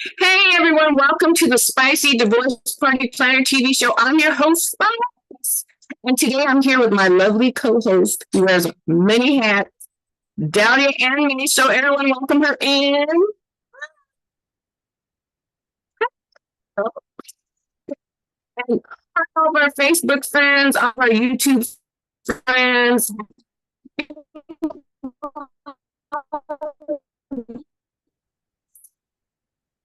Hey everyone, welcome to the Spicy Divorce Party Planner TV show. I'm your host, Spice. And today I'm here with my lovely co-host who wears many hats, Dahlia and Minnie. So everyone, welcome her in. And all of our Facebook friends, all our YouTube friends.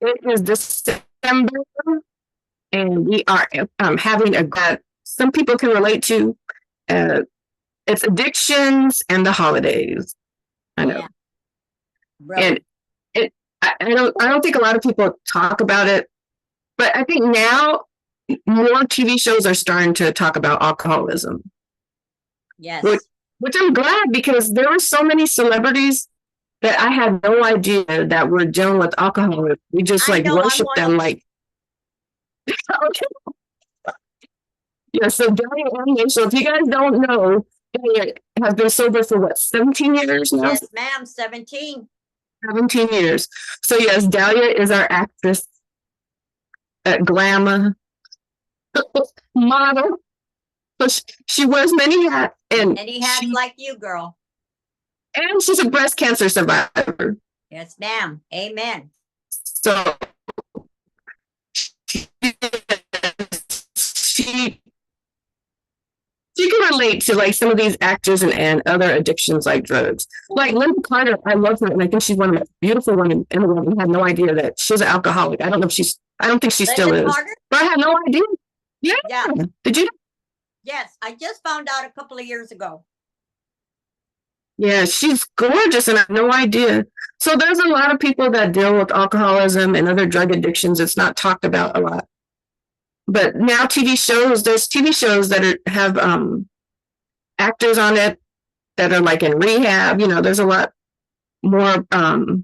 It is December, and we are having a some people can relate to. It's addictions and the holidays. I know, and I don't think a lot of people talk about it, but I think now more TV shows are starting to talk about alcoholism. Yes. Which I'm glad, because there were so many celebrities that I had no idea that were dealing with alcohol. We just worship them like. Yeah, so Dahlia and so if you guys don't know, Dahlia has been sober for what, 17 years now? Yes, ma'am, 17. 17 years. So yes, Dahlia is our actress at Glamour model. So she wears many hats. Many hats like you, girl. And she's a breast cancer survivor. Yes, ma'am. Amen. So she can relate to like some of these actors and other addictions like drugs. Like Lynda Carter, I love her, and I think she's one of the beautiful women in the world. I had no idea that she's an alcoholic. I don't think she still is. Carter? But I had no idea. Yeah. Did you? Yes, I just found out a couple of years ago. Yeah, she's gorgeous, and I have no idea. So there's a lot of people that deal with alcoholism and other drug addictions. It's not talked about a lot. But now there's TV shows that have actors on it that are like in rehab. You know, there's a lot more, what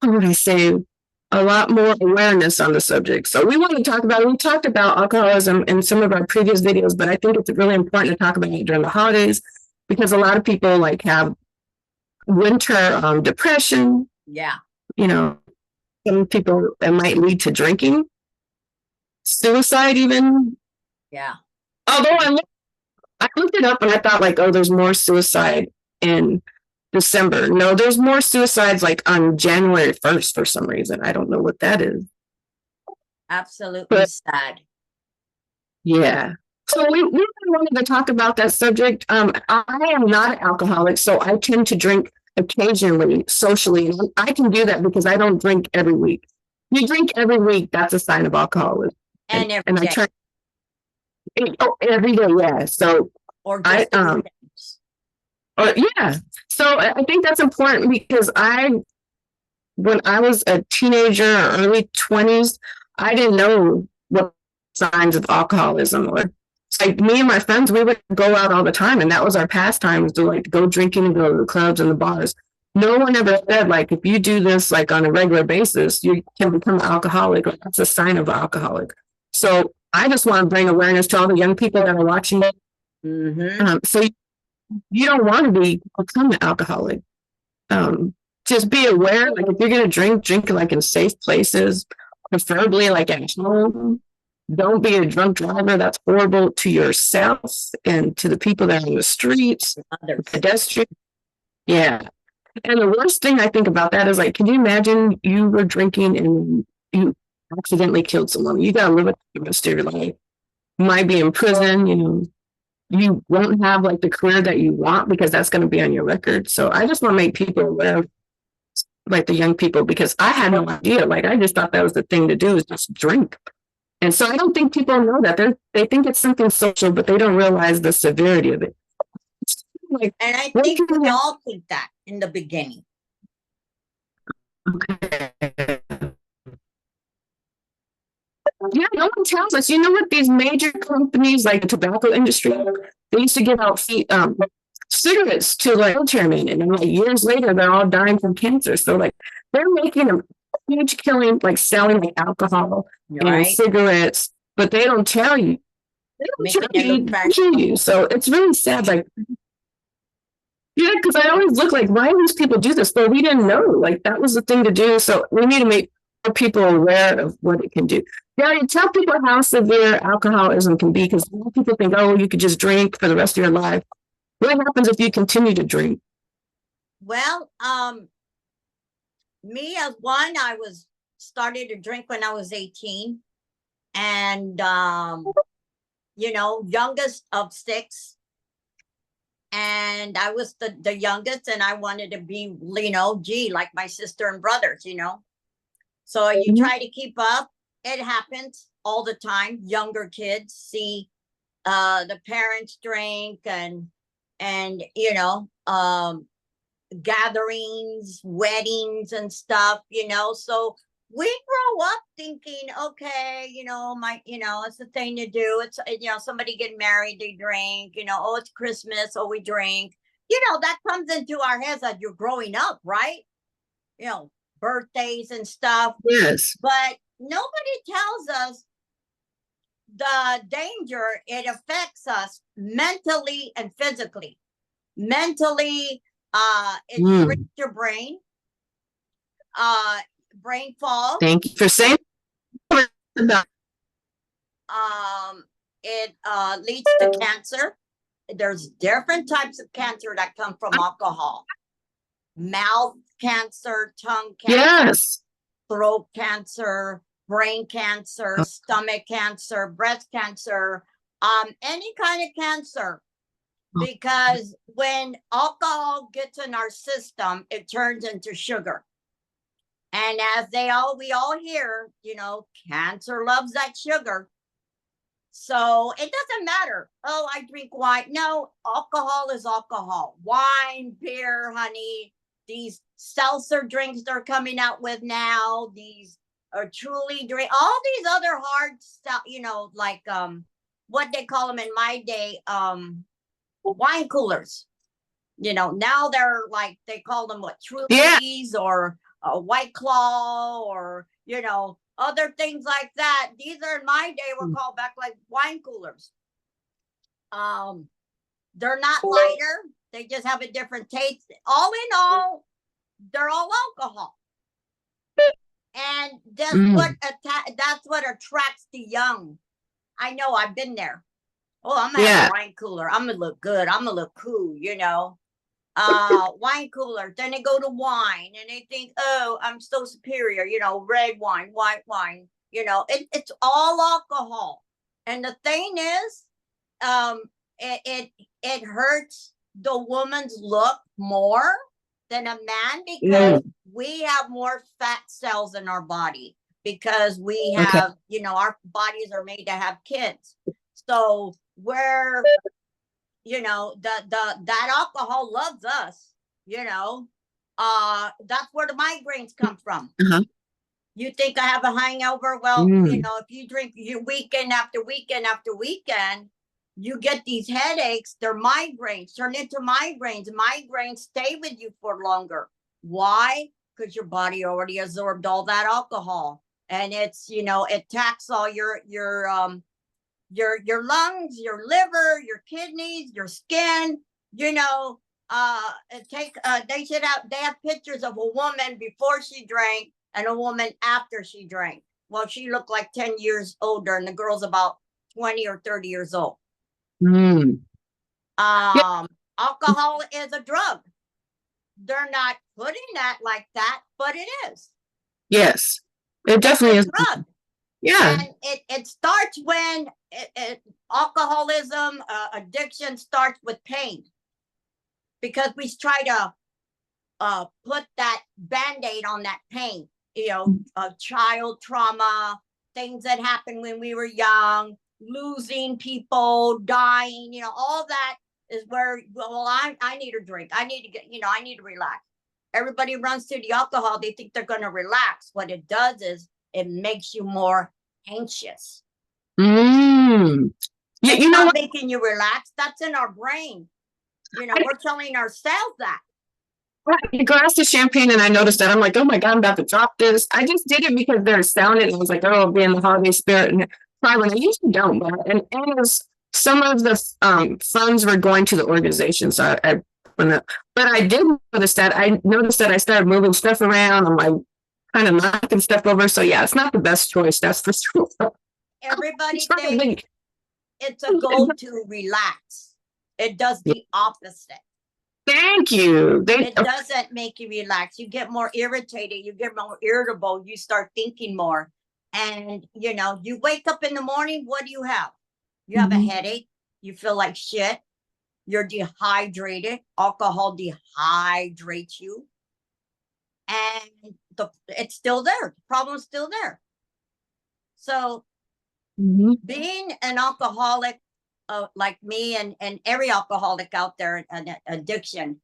would I say? A lot more awareness on the subject. So we want to talk about it. We talked about alcoholism in some of our previous videos, but I think it's really important to talk about it during the holidays, because a lot of people like have winter depression. Yeah. You know, some people, it might lead to drinking, suicide even. Yeah. Although I looked it up and I thought like, oh, there's more suicide in December. No, there's more suicides like on January 1st for some reason. I don't know what that is. Absolutely sad. Yeah. So we really wanted to talk about that subject. I am not an alcoholic, so I tend to drink occasionally, socially. And I can do that because I don't drink every week. You drink every week, that's a sign of alcoholism. And every day. Every day, yeah. So or just yeah. So I think that's important, because when I was a teenager or early 20s, I didn't know what signs of alcoholism were. Like me and my friends, we would go out all the time, and that was our pastime, to like go drinking and go to the clubs and the bars. No one ever said like, if you do this like on a regular basis, you can become an alcoholic. Like, that's a sign of an alcoholic. So I just want to bring awareness to all the young people that are watching it. Mm-hmm. So you don't want to become an alcoholic. Just be aware. Like if you're going to drink like in safe places, preferably like at home. Don't be a drunk driver. That's horrible to yourself and to the people that are in the streets, pedestrians. Yeah. And the worst thing I think about that is like, can you imagine you were drinking and you accidentally killed someone? You got to live with the rest of your life. You might be in prison, you know. You won't have like the career that you want, because that's going to be on your record. So I just want to make people aware of like the young people, because I had no idea. Like I just thought that was the thing to do, is just drink. And so I don't think people know that. They think it's something social, but they don't realize the severity of it. Like, and I think we all think that in the beginning. Okay. Yeah, no one tells us. You know what? These major companies like the tobacco industry, they used to give out cigarettes to like military, and then like years later, they're all dying from cancer. So like they're making a huge killing, like selling like alcohol and cigarettes, but they don't tell you. They don't tell you. So it's really sad. Like, yeah, because I always look like, why do these people do this? But we didn't know. Like that was the thing to do. So we need to make people aware of what it can do. Gary, tell people how severe alcoholism can be, because people think, oh, you could just drink for the rest of your life. What happens if you continue to drink? Well, me as one, I was started to drink when I was 18, and youngest of 6. And I was the youngest, and I wanted to be, like my sister and brothers, So you try to keep up. It happens all the time. Younger kids see the parents drink, and gatherings, weddings and stuff, So we grow up thinking, okay, it's the thing to do. It's, somebody get married, they drink, oh, it's Christmas, oh, we drink. That comes into our heads as you're growing up, right? Birthdays and stuff. Yes. But nobody tells us the danger it affects us mentally and physically. Mentally, it shrinks your brain. Brain fog. Thank you for saying that. It leads to cancer. There's different types of cancer that come from alcohol. Mouth cancer, tongue cancer, yes, throat cancer, brain cancer, stomach cancer, breast cancer, any kind of cancer. Because when alcohol gets in our system, it turns into sugar. And as we all hear, cancer loves that sugar. So it doesn't matter. Oh, I drink wine. No, alcohol is alcohol. Wine, beer, honey, these seltzer drinks they're coming out with now, these are truly drink, all these other hard stuff, like what they call them in my day, wine coolers. Now they're like, they call them what, Trulies, or a White Claw, or other things like that. These are, in my day, were called back like wine coolers. They're not lighter, they just have a different taste. All in all, they're all alcohol. And that's what attracts the young. I know, I've been there. Oh, I'm gonna have a wine cooler. I'm gonna look good. I'm gonna look cool, wine cooler. Then they go to wine and they think, oh, I'm so superior, red wine, white wine, it's all alcohol. And the thing is, it hurts the woman's look more than a man, because we have more fat cells in our body, because we have, our bodies are made to have kids. So where, that alcohol loves us, that's where the migraines come from. You think I have a hangover? Well, if you drink weekend after weekend after weekend, you get these headaches. They're migraines, turn into migraines. Migraines stay with you for longer. Why? Because your body already absorbed all that alcohol, and it's, it attacks all your lungs, your liver, your kidneys, your skin. They have pictures of a woman before she drank and a woman after she drank. Well, she looked like 10 years older, and the girl's about 20 or 30 years old. Alcohol is a drug. They're not putting that like that, but it is. Yes, it definitely is. Drug. Yeah. And it starts when alcoholism, addiction starts with pain, because we try to put that Band-Aid on that pain, child trauma, things that happened when we were young, losing people, dying, all that is where, well, I need a drink. I need to get, I need to relax. Everybody runs to the alcohol. They think they're going to relax. What it does is it makes you more anxious. Yeah, it's not making you relax. That's in our brain. We're telling ourselves that. A glass of champagne, and I noticed that. I'm like, oh my God, I'm about to drop this. I just did it because they're selling it, and I was like, oh, I'll be in the holiday spirit. And probably when I usually don't, and as some of the funds were going to the organization, so but I did notice that. I noticed that I started moving stuff around on my kind of knocking stuff over. So yeah, it's not the best choice. That's for sure. Everybody It's not a thinks big- it's a goal to relax. It does the opposite. Thank you. It doesn't make you relax. You get more irritated. You get more irritable. You start thinking more. And, you know, you wake up in the morning. What do you have? You have a Mhm. headache. You feel like shit. You're dehydrated. Alcohol dehydrates you. And it's still there. The problem's still there. So Mhm. being an alcoholic, like me and every alcoholic out there, an addiction,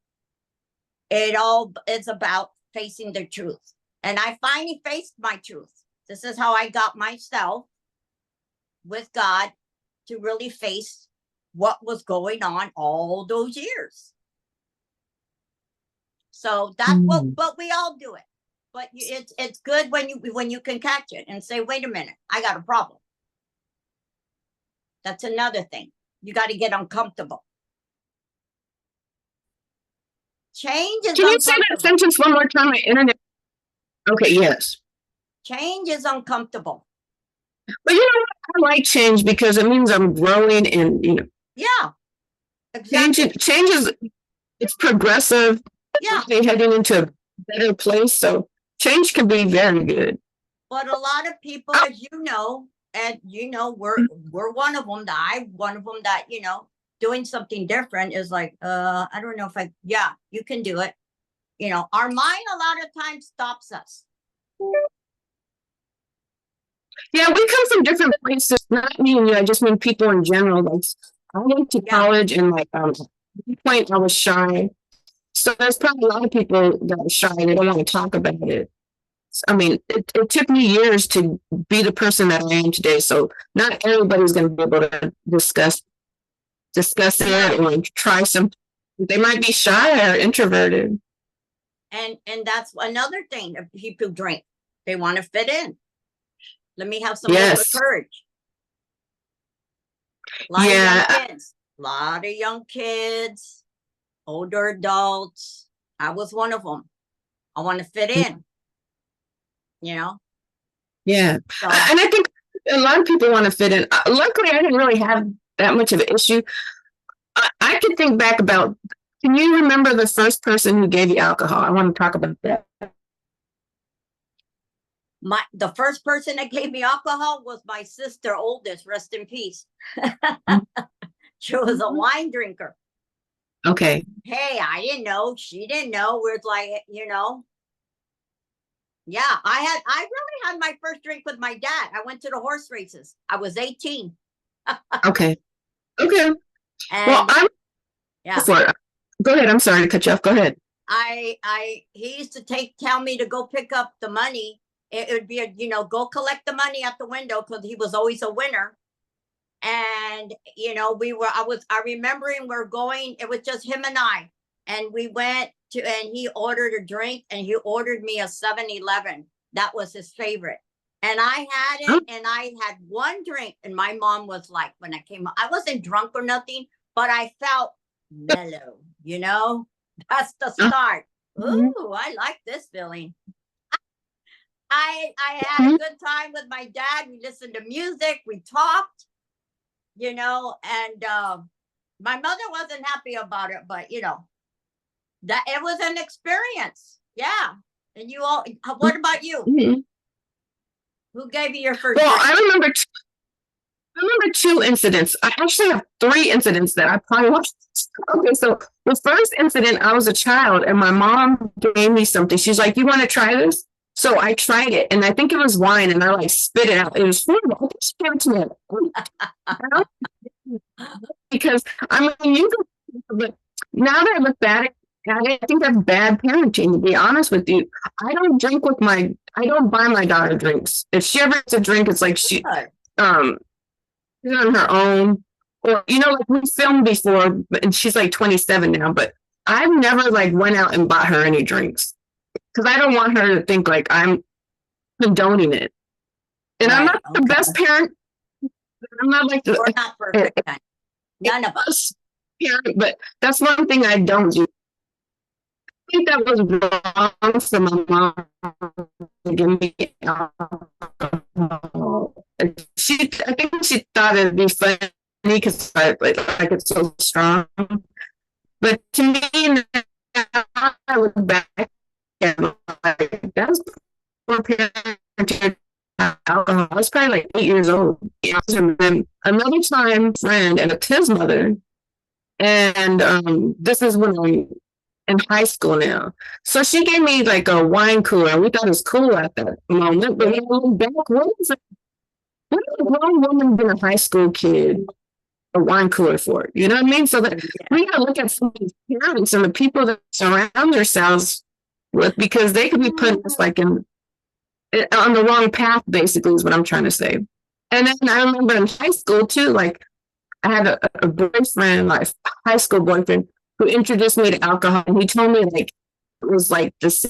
it's about facing the truth. And I finally faced my truth. This is how I got myself with God to really face what was going on all those years. So that's but we all do it. But it's good when you can catch it and say, wait a minute, I got a problem. That's another thing. You got to get uncomfortable. Change is Can you say that uncomfortable. sentence one more time? My internet. Okay, yes. Change is uncomfortable. But you know what? I like change because it means I'm growing and, you know, Yeah, exactly. change is, it's progressive. Yeah, They're heading into a better place. So change can be very good. but a lot of people, as you know, and you know, we're one of them. One of them that, you know, doing something different is like, I don't know if yeah, you can do it. You know, our mind a lot of times stops us. Yeah, we come from different places. Not me and you. I just mean people in general. Like I went to college and like at one point I was shy. So there's probably a lot of people that are shy. They don't want to talk about it. I mean, it took me years to be the person that I am today. So not everybody's going to be able to discuss it or try some. They might be shy or introverted. And that's another thing. People drink. They want to fit in. Let me have some more courage. A lot of young kids. A lot of young kids. Older adults. I was one of them. I want to fit in. You know? Yeah. So, and I think a lot of people want to fit in. Luckily, I didn't really have that much of an issue. I can think back about, can you remember the first person who gave you alcohol? I want to talk about that. The first person that gave me alcohol was my sister, oldest, rest in peace. She was a wine drinker. Okay. Hey, I didn't know. She didn't know. We're like, you know. Yeah, I really had my first drink with my dad. I went to the horse races. I was 18. Okay. Okay. And well, go ahead. I'm sorry to cut you off. Go ahead. He used to tell me to go pick up the money. It would be, you know, go collect the money at the window because he was always a winner. And, you know, I remembering we're going, it was just him and I. And we went to, and he ordered a drink and he ordered me a 7-Eleven. That was his favorite. And I had it and I had one drink. And my mom was like, when I came, I wasn't drunk or nothing, but I felt mellow, you know, that's the start. Ooh, I like this feeling. I had a good time with my dad. We listened to music. We talked, you know, and my mother wasn't happy about it, but you know, that it was an experience. Yeah. And you all, what about you? Who gave you your first? Well, I remember 2 incidents. I actually have 3 incidents that I probably watched. Okay, so the first incident, I was a child and my mom gave me something. She's like, "You want to try this?" So I tried it, and I think it was wine, and I like spit it out. It was horrible. She gave it to me. Because I mean, but now that I look back at it, I think that's bad parenting. To be honest with you, I don't buy my daughter drinks. If she ever gets a drink, it's like she's on her own, or you know, like we filmed before, and she's like 27 now. But I've never like went out and bought her any drinks. Because I don't want her to think like I'm condoning it. And I'm not the best parent. I'm not like the. We're not perfect. None of us. Parent, but that's one thing I don't do. I think that was wrong for my mom to give me alcohol. And I think she thought it'd be funny because like it's so strong. But to me, now I look back and like that's poor parenting alcohol. I was probably like 8 years old. And then another time, friend and it's his mother, and this is when I'm in high school now. So she gave me like a wine cooler. We thought it was cool at that moment, but when I look back, what is a grown woman being a high school kid a wine cooler for? You know what I mean? So that we gotta look at some of these parents and the people that surround themselves with, because they could be putting us like in on the wrong path, basically, is what I'm trying to say. And then I remember in high school too, like I had a boyfriend, like high school boyfriend, who introduced me to alcohol, and he told me like it was like this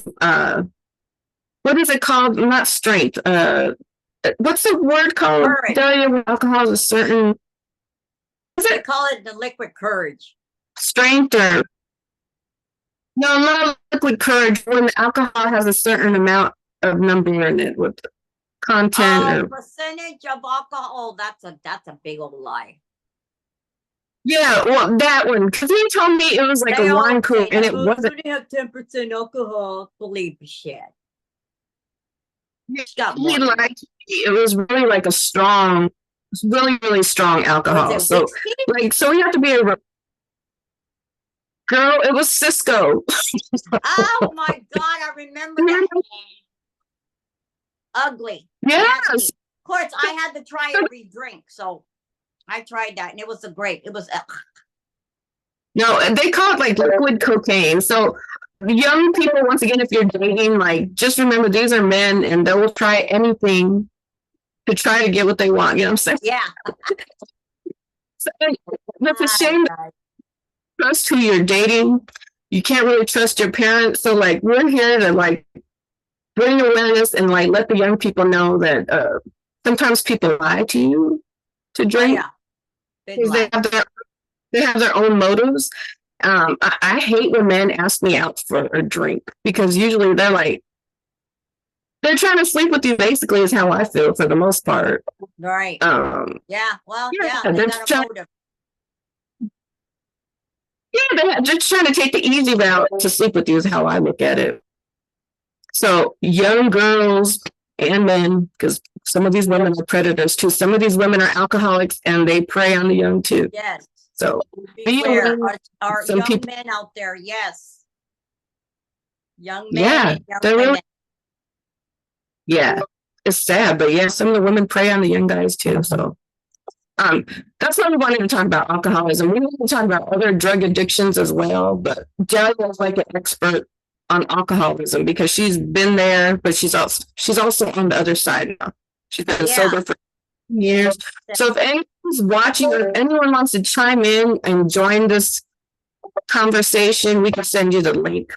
what is it called? Not strength. What's the word called? Courage. When alcohol is a certain They call it the liquid courage. strength or no, not liquid courage. When alcohol has a certain amount of number in it with content. Percentage of alcohol. That's a big old lie. Yeah, well, that one, because he told me it was like They a all wine cooler, say and that, it "Oh, wasn't. you have 10% alcohol." Believe me, shit. He Got more. lied to me. It was really like a strong, really, really strong alcohol. Was it So, whiskey? like, so you have to be a girl. It was Cisco. Oh my God, I remember that. Ugly. Yes. Nasty. Of course, I had to try every drink, so I tried that, and it was great. It was. No, they call it like liquid cocaine. So young people, once again, if you're dating, like just remember these are men and they will try anything to try to get what they want. You know what I'm saying? Yeah. So, that's a shame to trust who you're dating. You can't really trust your parents. So like we're here to like bring awareness and like let the young people know that sometimes people lie to you to drink. Oh, yeah. Because they have their own motives. I hate when men ask me out for a drink because usually they're trying to sleep with you. Basically, is how I feel for the most part. Right. Yeah. Well. Yeah, Yeah. They they're got a motive. Yeah, they're just trying to take the easy route to sleep with you. Is how I look at it. So young girls and men, because some of these women are predators too. Some of these women are alcoholics and they prey on the young too. Yes. So beware our some young people- men out there. Yes. Young men. Yeah, and young they're really- women. yeah, it's sad, but yeah, some of the women prey on the young guys too. So, that's what we wanted to talk about alcoholism. We want to talk about other drug addictions as well, but Delia is like an expert on alcoholism because she's been there, but she's also on the other side now. She's been Yeah. sober for years. So if anyone's watching or if anyone wants to chime in and join this conversation, we can send you the link.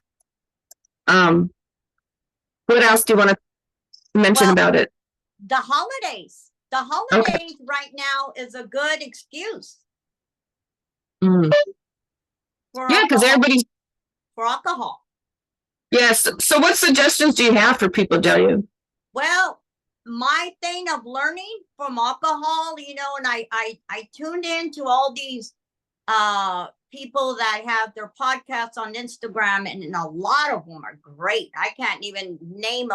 What else do you want to mention Well, about it? The holidays. The holidays right now is a good excuse Mm. for Yeah, because alcohol- everybody's for alcohol. yes. So what suggestions do you have for people, Delia? Well, my thing of learning from alcohol, and I tuned into all these people that have their podcasts on Instagram, and a lot of them are great. I can't even name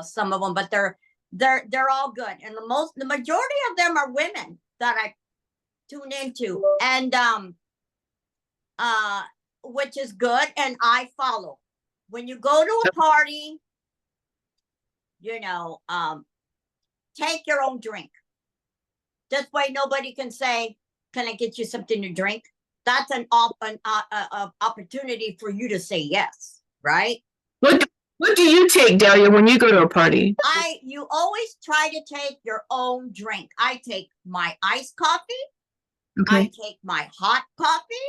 some of them, but they're all good, and the majority of them are women that I tune into, and which is good, and I follow. When you go to a party, take your own drink. This way, nobody can say, "Can I get you something to drink?" That's an opportunity for you to say yes, right? What do you take, Delia, when you go to a party? You always try to take your own drink. I take my iced coffee. Okay. I take my hot coffee.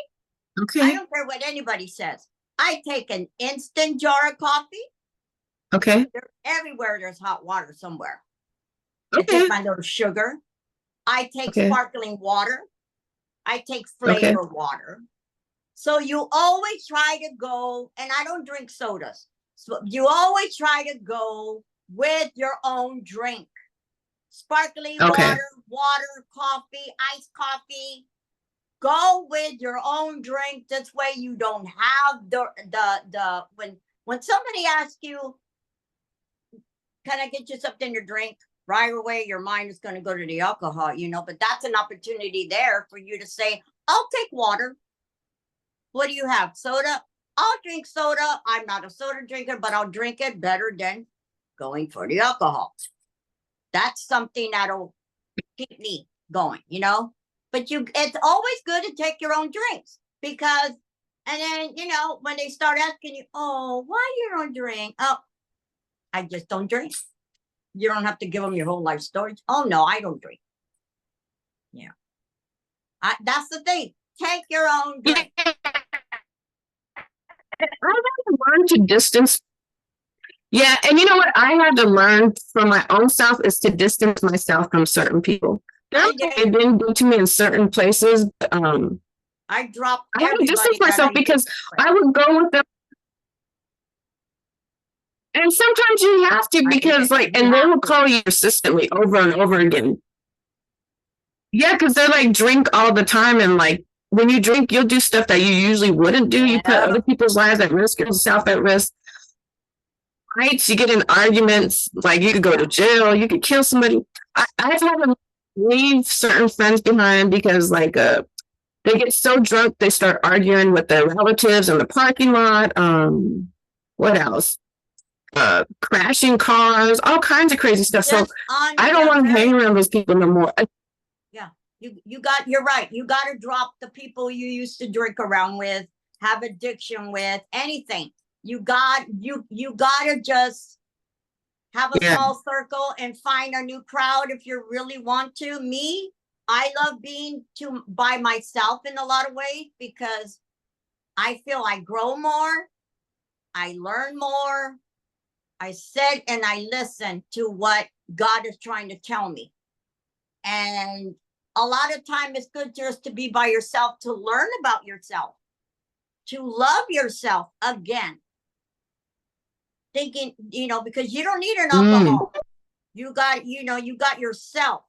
I Okay. don't care what anybody says. I take an instant jar of coffee. Okay. Everywhere there's hot water somewhere. I Okay. take my little sugar. I take Okay. sparkling water. I take flavor water. So you always try to go, and I don't drink sodas. So you always try to go with your own drink. Sparkling Okay. water, coffee, iced coffee. Go with your own drink. This way you don't have the when somebody asks you, can I get you something to drink? Right away, your mind is going to go to the alcohol, but that's an opportunity there for you to say, I'll take water. What do you have? Soda? I'll drink soda. I'm not a soda drinker, but I'll drink it better than going for the alcohol. That's something that'll keep me going, but it's always good to take your own drinks because, and then, when they start asking you, oh, why you don't drink? Oh, I just don't drink. You don't have to give them your whole life story. Oh no, I don't drink. Yeah. That's the thing. Take your own drink. I had to learn to distance. Yeah, and you know what I had to learn for my own self is to distance myself from certain people. They've been good to me in certain places. I dropped. I had to distance myself because I would go with them. And sometimes you have to because and they will call you persistently over and over again. Yeah, because they're like drink all the time. And like when you drink, you'll do stuff that you usually wouldn't do. You put other people's lives at risk, yourself at risk. Fights, you get in arguments, like you could go to jail, you could kill somebody. I've had to leave certain friends behind because they get so drunk, they start arguing with their relatives in the parking lot. What else? Crashing cars, all kinds of crazy stuff. So I don't want to hang around those people no more. Yeah, you're right. You got to drop the people you used to drink around with, have addiction with, anything. You got to just have a small circle and find a new crowd if you really want to. Me, I love being by myself in a lot of ways because I feel I grow more, I learn more. I sit and I listen to what God is trying to tell me. And a lot of time it's good just to be by yourself, to learn about yourself, to love yourself again. Thinking, because you don't need an alcohol. You got yourself,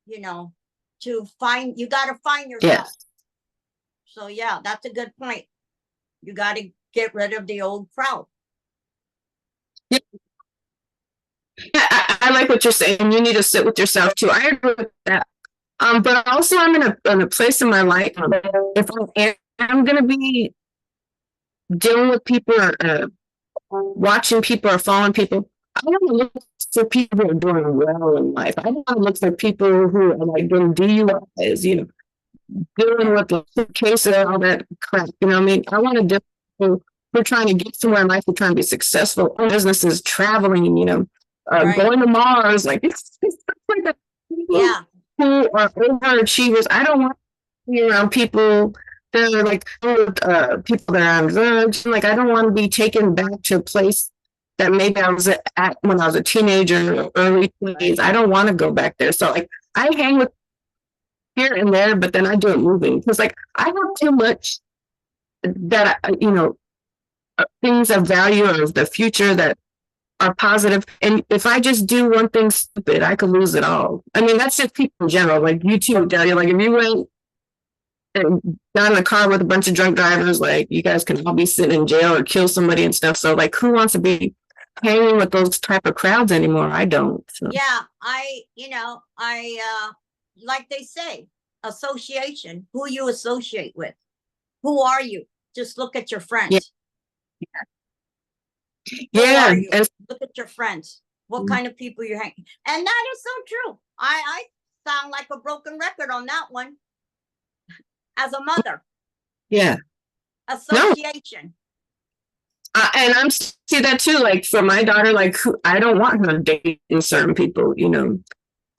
you got to find yourself. Yes. So yeah, that's a good point. You got to get rid of the old crowd. Yeah, I like what you're saying. You need to sit with yourself too. I agree with that. But also I'm in a place in my life if I'm going to be dealing with people or watching people or following people, I want to look for people who are doing well in life. I don't want to look for people who are like doing DUIs, dealing with the cases and all that crap. You know what I mean? I want to do people who are trying to get somewhere in life, who are trying to be successful, businesses, traveling, going to Mars, like it's like that. Yeah. Who are overachievers. I don't want to be around people that are like people that are on drugs. Like I don't want to be taken back to a place that maybe I was at when I was a teenager, early 20s. I don't want to go back there. So like I hang with here and there, but then I do it moving because like I have too much that things of value of the future that are positive. And if I just do one thing stupid, I could lose it all. I mean, that's just people in general. Like you too, Delia. Like if you went and got in a car with a bunch of drunk drivers, like you guys can all be sitting in jail or kill somebody and stuff. So like who wants to be hanging with those type of crowds anymore? I don't. So. Yeah, I like they say, association, who you associate with. Who are you? Just look at your friends. Yeah. Look at your friends. What kind of people you're hanging. And that is so true. I sound like a broken record on that one. As a mother. Yeah. Association. No. And I'm see that too. Like for my daughter, like I don't want her dating certain people,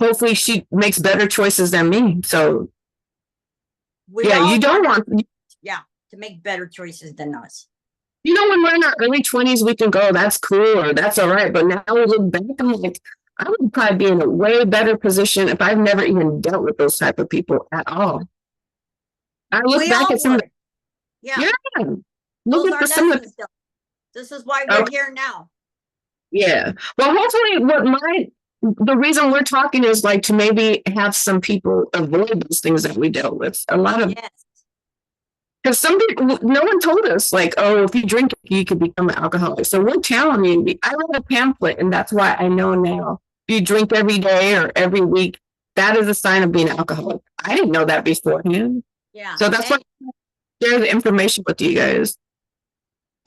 Hopefully she makes better choices than me. So you don't want to make better choices than us. When we're in our early 20s, we can go, that's cool or that's all right. But now we look back, I'm like, I would probably be in a way better position if I've never even dealt with those type of people at all. I look back at some of the, look at some of the, This is why we're Okay. here now. Yeah. Well, hopefully the reason we're talking is like to maybe have some people avoid those things that we dealt with. A lot of, Yes. because some people, no one told us like, oh, if you drink, you could become an alcoholic. So we're telling you, I read a pamphlet and that's why I know now. If you drink every day or every week, that is a sign of being an alcoholic. I didn't know that beforehand. Yeah. So that's why I share the information with you guys.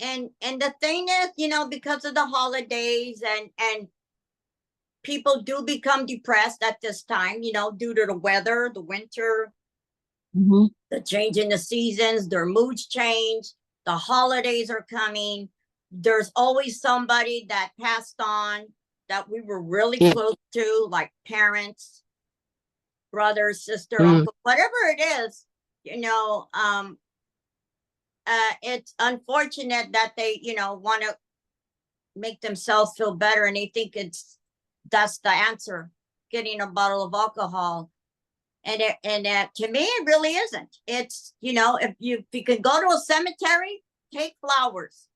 And the thing is, you know, because of the holidays and people do become depressed at this time, you know, due to the weather, the winter, Mm-hmm. the change in the seasons, their moods change, the holidays are coming. There's always somebody that passed on that we were really close to, like parents, brother, sister, uncle, whatever it is, you know. It's unfortunate that they, you know, want to make themselves feel better and they think that's the answer, getting a bottle of alcohol. And to me, it really isn't. It's, you know, if you can go to a cemetery, take flowers,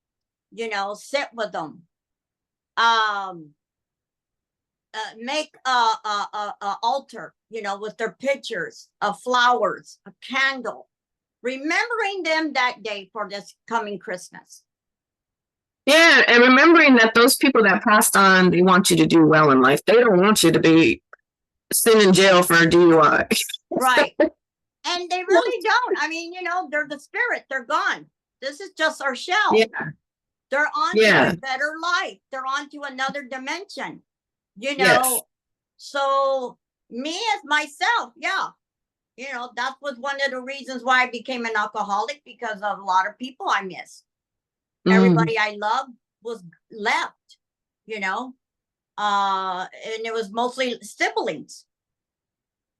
you know, sit with them, make a altar, you know, with their pictures of flowers, a candle, remembering them that day for this coming Christmas. Yeah, and remembering that those people that passed on, they want you to do well in life. They don't want you to be sitting in jail for a DUI. Right. And they really don't. I mean, you know, they're the spirit. They're gone. This is just our shell. Yeah. They're on to a better life. They're on to another dimension, you know. Yes. So me as myself, yeah, you know, that was one of the reasons why I became an alcoholic, because of a lot of people I missed. Everybody I loved was left, you know, and it was mostly siblings.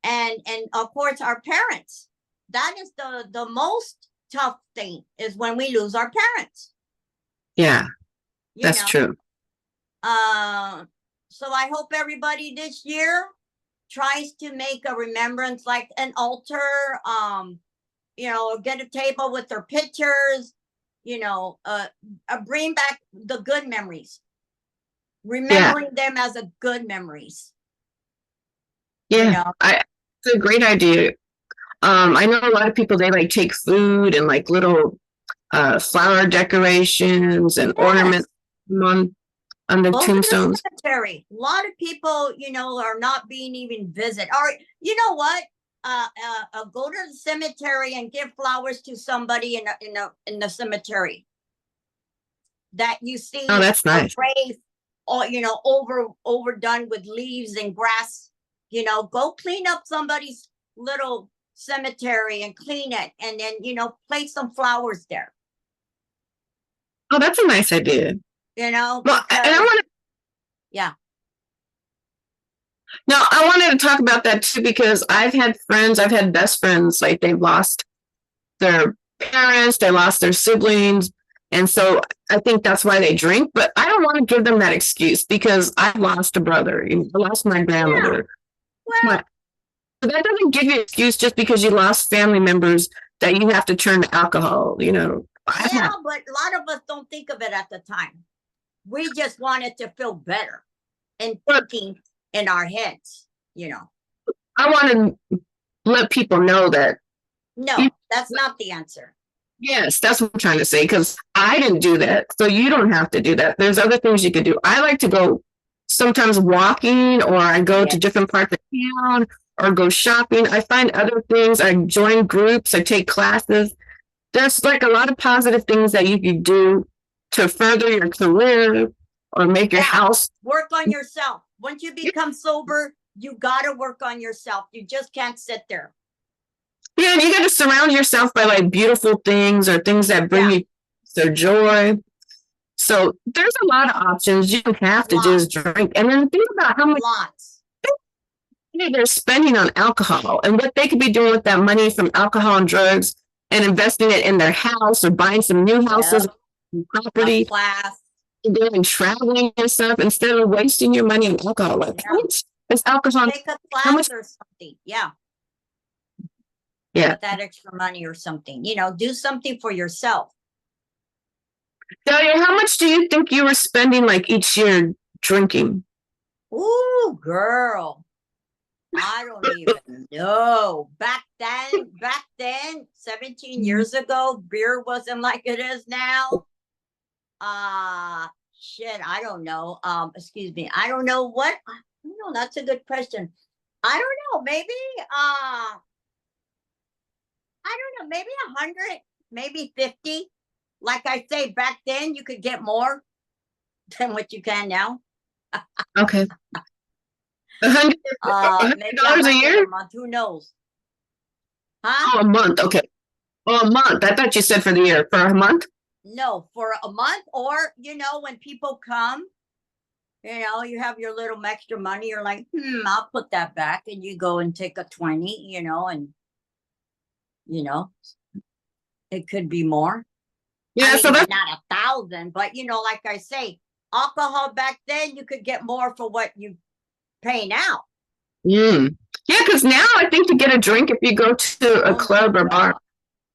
And of course our parents. That is the most tough thing, is when we lose our parents. Yeah, You that's know? true. So I hope everybody this year tries to make a remembrance, like an altar, you know, get a table with their pictures, you know, bring back the good memories, remembering them as a good memories. Yeah, you know? It's a great idea. I know a lot of people, they like take food and like little flower decorations and ornaments on the tombstones. Cemetery. A lot of people, you know, are not being even visited. Or you know what? Go to the cemetery and give flowers to somebody in the cemetery that you see. Oh, that's nice. Grave, or you know, overdone with leaves and grass. You know, go clean up somebody's little cemetery and clean it, and then, you know, place some flowers there. Oh, that's a nice idea. You know, well, because, and I want to. Yeah. No, I wanted to talk about that too, because I've had best friends, like they've lost their parents, they lost their siblings. And so I think that's why they drink, but I don't want to give them that excuse, because I lost a brother, I lost my grandmother. Yeah. Well, that doesn't give you an excuse just because you lost family members that you have to turn to alcohol, you know. Yeah, but a lot of us don't think of it at the time. We just wanted to feel better and thinking in our heads, you know. I want to let people know that. No, that's not the answer. Yes, that's what I'm trying to say, because I didn't do that. So you don't have to do that. There's other things you could do. I like to go sometimes walking, or I go to different parts of town, or go shopping. I find other things. I join groups. I take classes. There's like a lot of positive things that you could do to further your career or make your house. Work on yourself. Once you become sober, you got to work on yourself. You just can't sit there. Yeah, and you got to surround yourself by like beautiful things, or things that bring you their joy. So there's a lot of options. You don't have to just drink. And then think about how much they're spending on alcohol, and what they could be doing with that money from alcohol and drugs, and investing it in their house, or buying some new houses, property, and doing traveling and stuff, instead of wasting your money on alcohol. Like, how much is alcohol? Take a class or something. Yeah. With that extra money or something, you know, do something for yourself. Delia, how much do you think you were spending like each year drinking? Ooh, girl. I don't even know. Back then, 17 years ago, beer wasn't like it is now. Shit, I don't know. Excuse me. I don't know what. I don't know. That's a good question. I don't know. Maybe. I don't know. Maybe 100. Maybe 50. Like I say, back then you could get more than what you can now. Okay. A hundred Maybe dollars a 100 year? a month. Who knows? Huh? Oh, a month. Okay. Oh, a month. I thought you said for the year. For a month? No, for a month, or when people come, you have your little extra money. You're like, I'll put that back, and you go and take a 20, and you know, it could be more. Yeah, I so mean, that's not 1,000, but like I say, alcohol back then you could get more for what you pay now. yeah, because now I think to get a drink if you go to a Oh my club or bar, God.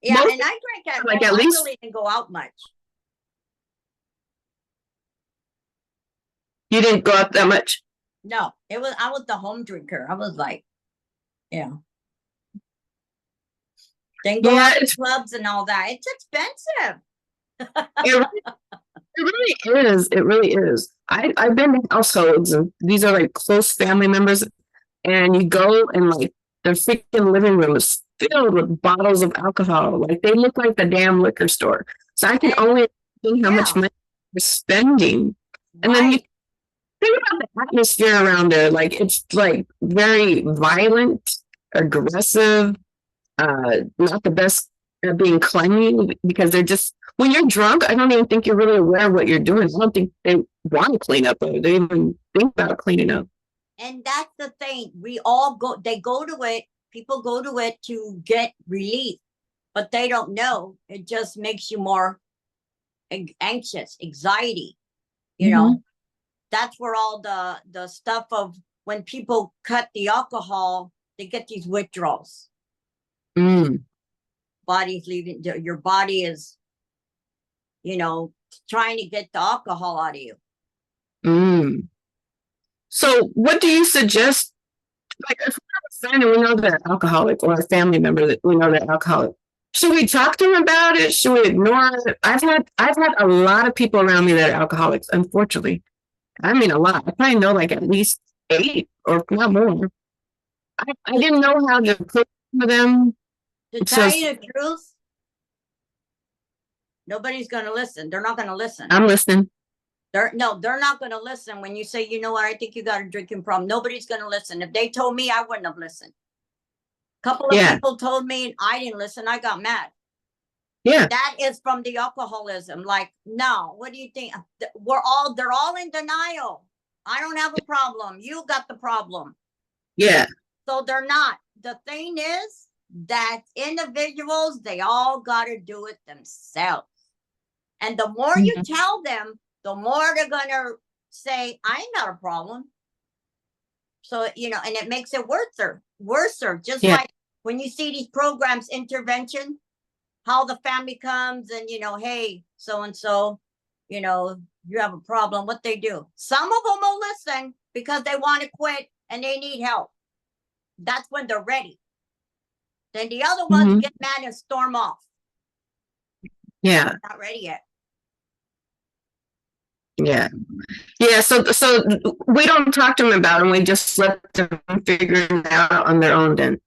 Yeah, most and I drank at like home. at I least really didn't go out much. you didn't go out that much. No, I was the home drinker. I was like, yeah. Then go Yeah, out to clubs and all that. It's expensive. it, it really is. It really is. I've been in households and these are like close family members, and you go and like the freaking living room is filled with bottles of alcohol. Like they look like the damn liquor store. So I can And only think how much yeah, money you're spending. And then you right. think about the atmosphere around there. Like it's like very violent, aggressive, not the best at being cleanly because they're just when you're drunk, I don't even think you're really aware of what you're doing. I don't think they want to clean up or they even think about cleaning up. And that's the thing. We all they go to it, people go to it to get relief, but they don't know. It just makes you more anxious, anxiety, you Mm-hmm. know. That's where all the stuff of when people cut the alcohol, they get these withdrawals. Mm. Body's leaving, your body is, trying to get the alcohol out of you. Mm. So, what do you suggest? Like, if we have a friend and we know they're alcoholic, or a family member that we know they're alcoholic, should we talk to them about it? Should we ignore it? I've had a lot of people around me that are alcoholics. Unfortunately, I mean a lot. I probably know like at least 8 or if not more. I didn't know how to put for them. To So tell you the truth, nobody's going to listen. They're not going to listen. I'm listening. They're not going to listen when you say, you know what, I think you got a drinking problem. Nobody's going to listen. If they told me, I wouldn't have listened. A couple of Yeah, people told me, and I didn't listen. I got mad. yeah, That is from the alcoholism. Like, no, what do you think? They're all in denial. I don't have a problem. You got the problem. yeah. So they're not. The thing is that individuals, they all got to do it themselves. And the more you tell them, the more they're going to say, I ain't got a problem. So, and it makes it worse. Just Yeah. like when you see these programs, intervention, how the family comes and, hey, so-and-so, you have a problem. What they do. Some of them will listen because they want to quit and they need help. That's when they're ready. Then the other ones get mad and storm off. Yeah. Not ready yet. Yeah. Yeah. So we don't talk to them about it. We just let them figure it out on their own then.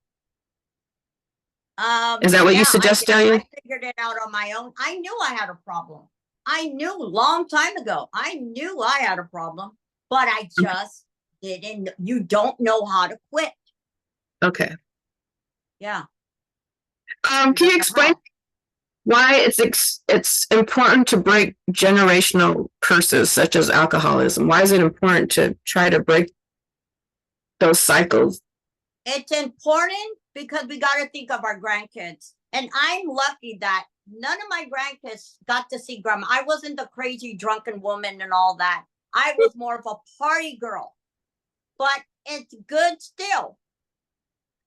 Is that what you suggest, Delia? I figured it out on my own. I knew I had a problem. I knew a long time ago. I knew I had a problem, but I just didn't. You don't know how to quit. Okay. Yeah. Can you explain why it's important to break generational curses such as alcoholism? Why is it important to try to break those cycles? It's important because we got to think of our grandkids. And I'm lucky that none of my grandkids got to see grandma. I wasn't the crazy drunken woman and all that. I was more of a party girl. But it's good still.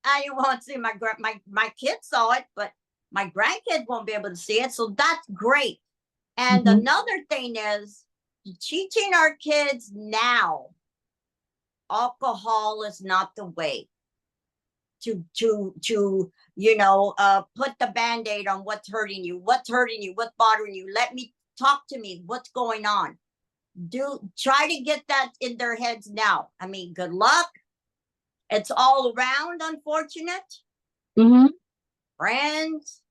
I didn't want to see my kids saw it, but my grandkids won't be able to see it. So that's great. And Mhm. another thing is teaching our kids now, alcohol is not the way to put the band-aid on what's hurting you, what's bothering you. Let me talk to me, what's going on. Try to get that in their heads now. I mean, good luck. It's all around, unfortunate. Mhm. Friends,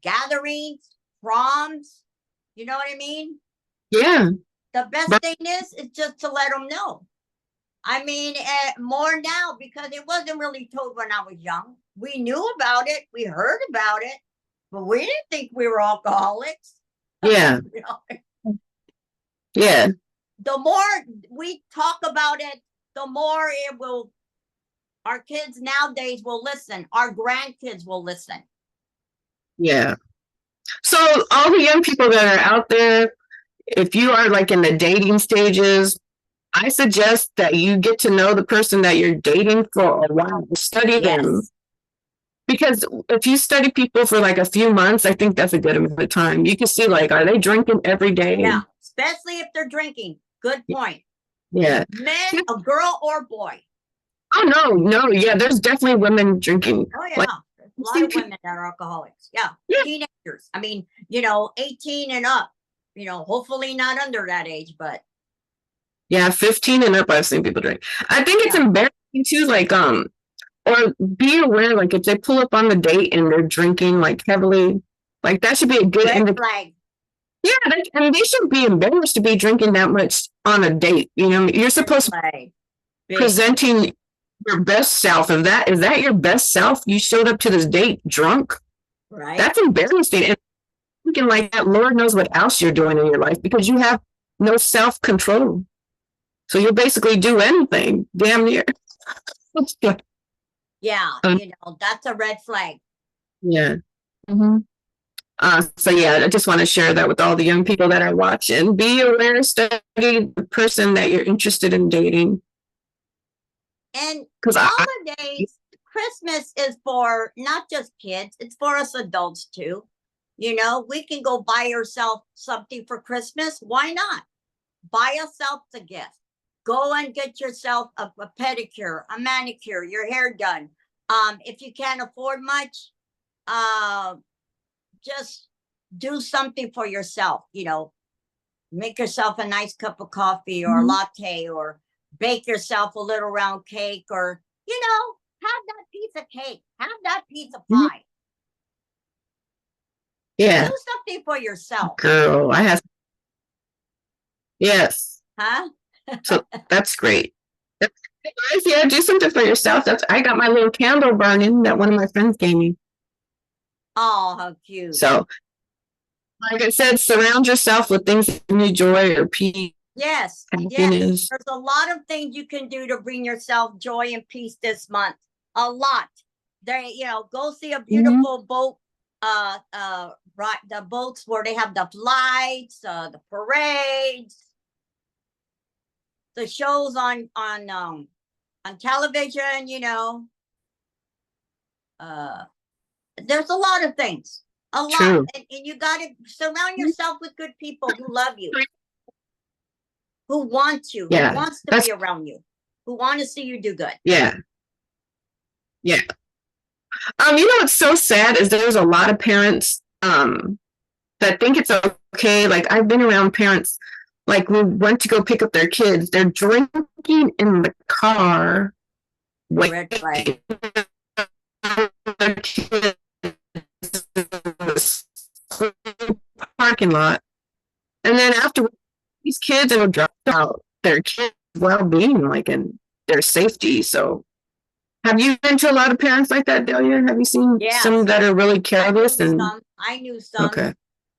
gatherings, proms, you know what I mean? Yeah. The best But thing is just to let them know. I mean, more now because it wasn't really told when I was young. We knew about it, we heard about it, but we didn't think we were alcoholics. yeah. You know? Yeah. The more we talk about it, the more it will. Our kids nowadays will listen. Our grandkids will listen. Yeah. So all the young people that are out there, if you are like in the dating stages, I suggest that you get to know the person that you're dating for a while. Study them. Yes. Because if you study people for like a few months, I think that's a good amount of time. You can see like, are they drinking every day? Yeah, especially if they're drinking. Good point. Yeah. Men, a girl or boy. Oh no, yeah. There's definitely women drinking. Oh yeah, Like, there's a lot of women that are alcoholics. Yeah, yeah, teenagers. I mean, 18 and up. Hopefully not under that age, but yeah, 15 and up. I've seen people drink. I think it's yeah, embarrassing too. Like, or be aware, like if they pull up on the date and they're drinking like heavily, like that should be a good red indicator. flag. Yeah, and they should be embarrassed to be drinking that much on a date. You're Red supposed to flag. be Big. presenting your best self. If that is that your best self, you showed up to this date drunk. Right. That's embarrassing. And thinking like that, Lord knows what else you're doing in your life because you have no self control. So you'll basically do anything, damn near. Yeah, that's a red flag. Yeah. Mm-hmm. So yeah, I just want to share that with all the young people that are watching. Be aware, study the person that you're interested in dating. And Because holidays, Christmas is for not just kids, it's for us adults too. We can go buy yourself something for Christmas. Why not? Buy yourself a gift. Go and get yourself a pedicure, a manicure, your hair done. If you can't afford much, just do something for yourself. Make yourself a nice cup of coffee or a latte, or bake yourself a little round cake, or have that piece of cake, have that piece of pie. Yeah. Do something for yourself. Girl, I have. Yes. Huh? So that's great. Yeah, do something for yourself. I got my little candle burning that one of my friends gave me. Oh, how cute. So, like I said, surround yourself with things that bring you joy or peace. Yes. Happiness. There's a lot of things you can do to bring yourself joy and peace this month. A lot. Go see a beautiful boat. The boats where they have the flights, the parades, the shows on television. There's a lot of things. A lot. True. And you got to surround yourself with good people who love you, who want you, who wants to be around you, who want to see you do good. Yeah. Yeah. What's so sad is there's a lot of parents that think it's okay. Like I've been around parents, like we went to go pick up their kids. They're drinking in the car. Red flag. Parking lot. And then after these kids will drop out their kids' well-being, like in their safety. So have you been to a lot of parents like that, Delia? Have you seen some that are really careless? I knew some. Okay.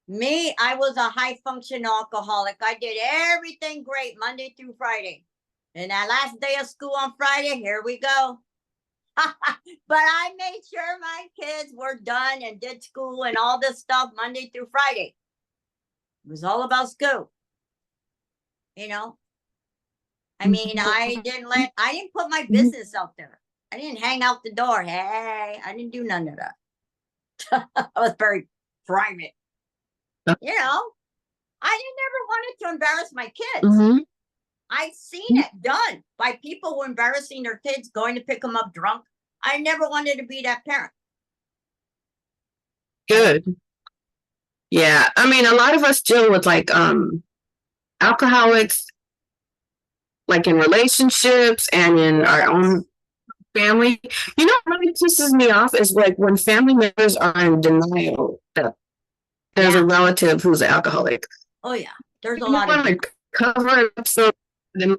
Me, I was a high function alcoholic. I did everything great Monday through Friday. And that last day of school on Friday, here we go. But I made sure my kids were done and did school and all this stuff Monday through Friday. It was all about school. I mean, I didn't put my business out there. I didn't hang out the door. Hey, I didn't do none of that. I was very private. You know, I didn't never wanted to embarrass my kids. Mm-hmm. I've seen it done by people who are embarrassing their kids, going to pick them up drunk. I never wanted to be that parent. Good. Yeah. I mean, a lot of us deal with like alcoholics, like in relationships and in our own family. You know what really pisses me off is like when family members are in denial that there's a relative who's an alcoholic. Oh yeah, there's a They lot of want to cover it up so yeah,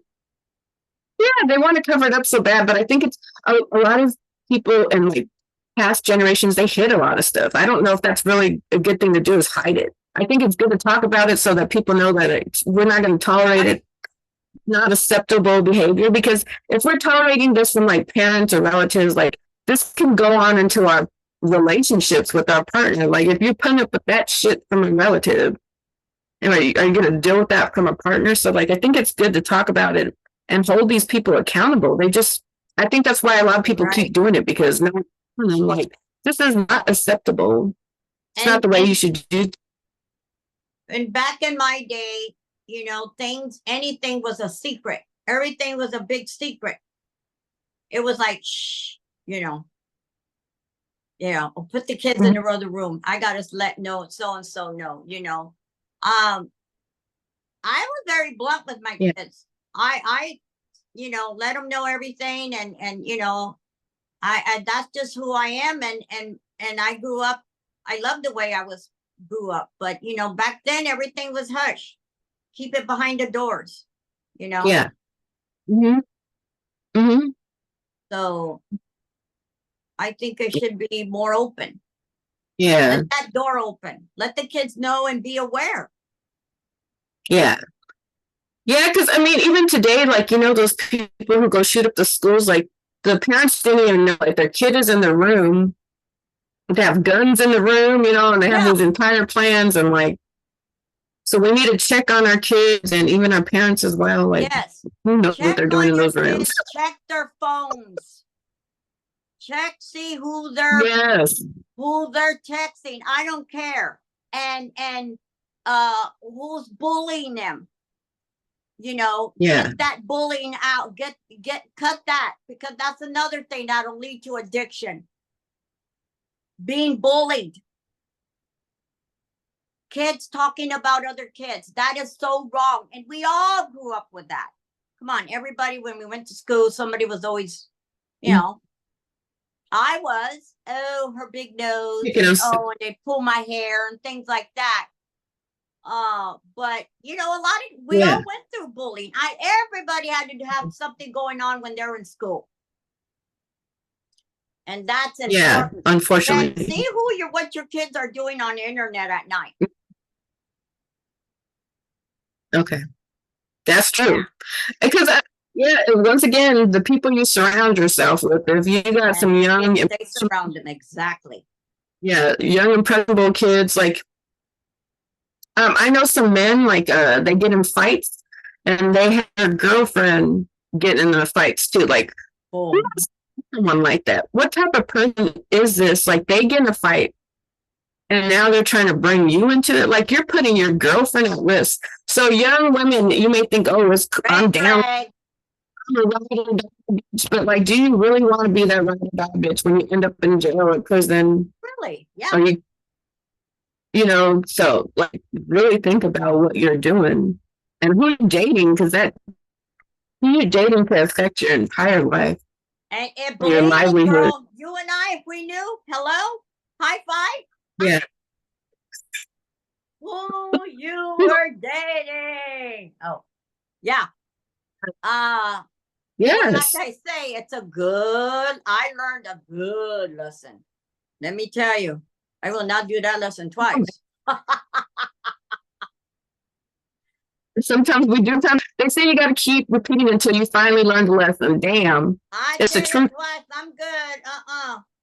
they want to cover it up so bad, but I think it's a lot of people in like past generations, they hid a lot of stuff. I don't know if that's really a good thing to do is hide it. I think it's good to talk about it so that people know that we're not going to tolerate it, not acceptable behavior, because if we're tolerating this from like parents or relatives, like this can go on into our relationships with our partner. Like if you're putting up with that shit from a relative, and are you going to deal with that from a partner? So like, I think it's good to talk about it and hold these people accountable. I think that's why a lot of people keep doing it, because no, like, this is not acceptable. It's not the way you should do. And back in my day, you know, anything was a secret. Everything was a big secret. It was like, shh, you know, put the kids in the other room. I got to let so and so know, you know. I was very blunt with my kids. I you know, let them know everything, and you know, I that's just who I am, and I grew up. I love the way I grew up, but you know, back then everything was hush. Keep it behind the doors, you know. Yeah. Mm-hmm. Mm-hmm. So I think it should be more open. Yeah. Let that door open. Let the kids know and be aware. Yeah. Yeah, because I mean, even today, like, you know, those people who go shoot up the schools, like the parents didn't even know, like their kid is in the room, they have guns in the room, you know, and they have these entire plans, and like, so we need to check on our kids and even our parents as well. Like, who knows what they're doing in those rooms? Check their phones. Check, see who they're texting. I don't care. And who's bullying them. You know, get that bullying out. Cut that, because that's another thing that'll lead to addiction. Being bullied. Kids talking about other kids. That is so wrong. And we all grew up with that. Come on, everybody, when we went to school, somebody was always, you know, I was, oh, her big nose, and they pull my hair and things like that. But you know, we all went through bullying. Everybody had to have something going on when they're in school. And that's important. Yeah, unfortunately. And see what your kids are doing on the internet at night. Okay. That's true. Because once again, the people you surround yourself with, if you got some young, they surround them, exactly. Yeah, young impressionable kids, like I know some men, like they get in fights and they have their girlfriend get in the fights too. Like, someone like that? What type of person is this? Like, they get in a fight and now they're trying to bring you into it. Like, you're putting your girlfriend at risk. So young women, you may think, oh, I'm down. But like, do you really want to be that ride or die bitch when you end up in jail or prison? Really? Yeah. Are you know, so like really think about what you're doing and who you're dating, because who you're dating can affect your entire life. And your livelihood. Girl, you and I, if we knew, hello, high five. Yeah. Who you were dating? Oh, yeah. Yes. Like I say, I learned a good lesson. Let me tell you, I will not do that lesson twice. Sometimes we do. They say you got to keep repeating until you finally learn the lesson. Damn. It's the truth. Twice, I'm good.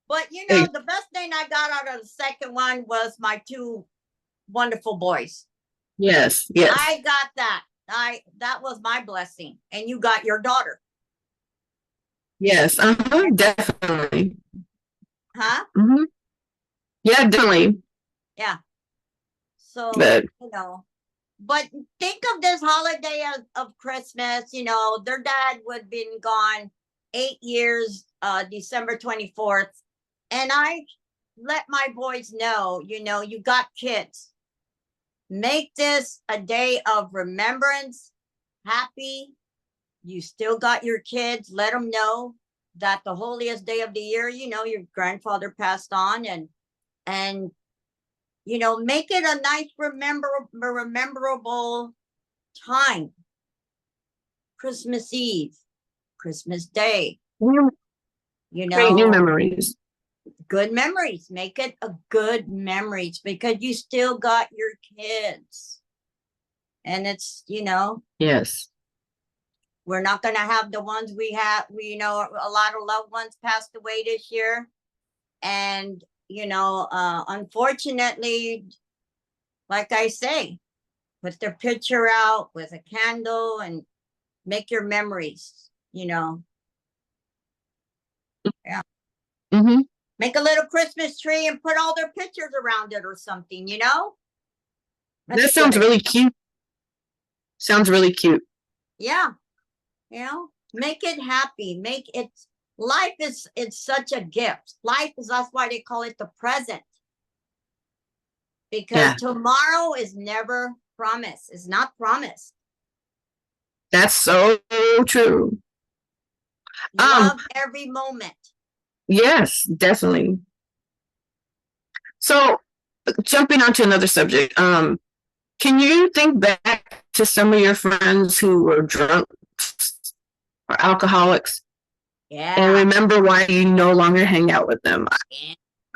But you know, the best thing I got out of the second one was my two wonderful boys. Yes. I got that. That was my blessing. And you got your daughter. Yes. Definitely. Huh? Mm-hmm. Yeah, definitely. Yeah. So, But but think of this holiday of Christmas, their dad would have been gone 8 years, December 24th. And I let my boys know, you got kids. Make this a day of remembrance, happy. You still got your kids. Let them know that the holiest day of the year, your grandfather passed on, and make it a nice rememberable time. Christmas Eve, Christmas Day, create new memories. Good memories. Make it a good memories, because you still got your kids. And it's, Yes. we're not going to have the ones we have. A lot of loved ones passed away this year. And, unfortunately, like I say, put their picture out with a candle and make your memories, Yeah. Mm-hmm. Make a little Christmas tree and put all their pictures around it or something, That sounds really cute. Sounds really cute. Yeah. Make it happy. Life it's such a gift. That's why they call it the present. Because tomorrow is never promised. It's not promised. That's so true. Love every moment. Yes, definitely. So, jumping on to another subject, can you think back to some of your friends who were drunks or alcoholics? Yeah. And remember why you no longer hang out with them?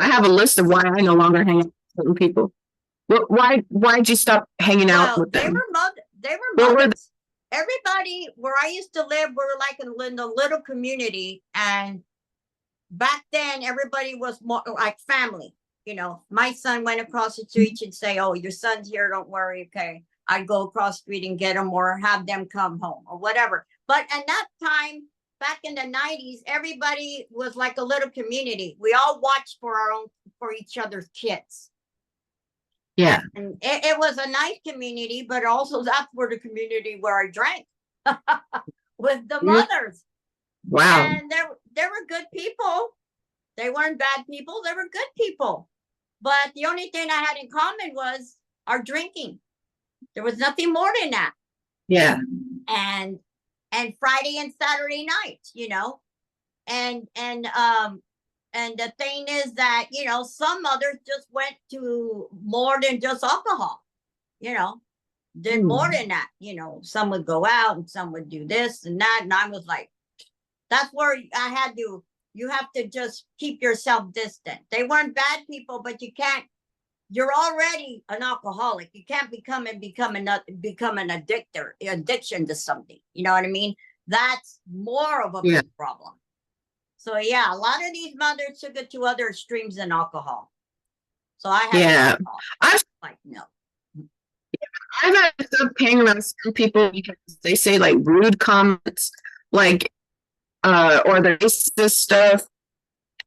I have a list of why I no longer hang out with certain people. Why'd you stop hanging out with them? They were mothers. Everybody where I used to live, we were like in a little community, and back then everybody was more like family. My son went across the street and say, "Oh, your son's here, don't worry." Okay, I'd go across the street and get them, or have them come home, or whatever. But at that time, back in the 90s, everybody was like a little community. We all watched for each other's kids. Yeah. And it was a nice community, but also that's where the community where I drank with the mothers. Wow. And they were good people. They weren't bad people. They were good people. But the only thing I had in common was our drinking. There was nothing more than that. Yeah. And Friday and Saturday nights, and the thing is that, some mothers just went to more than just alcohol, did more than that. Some would go out and some would do this and that. And I was like, that's where you have to just keep yourself distant. They weren't bad people, but you're already an alcoholic. You can't become an addiction to something. You know what I mean? That's more of a big problem. So yeah, a lot of these mothers took it to other extremes than alcohol. So I have no. I've had to stop hanging around some people because they say like rude comments, like or the racist stuff,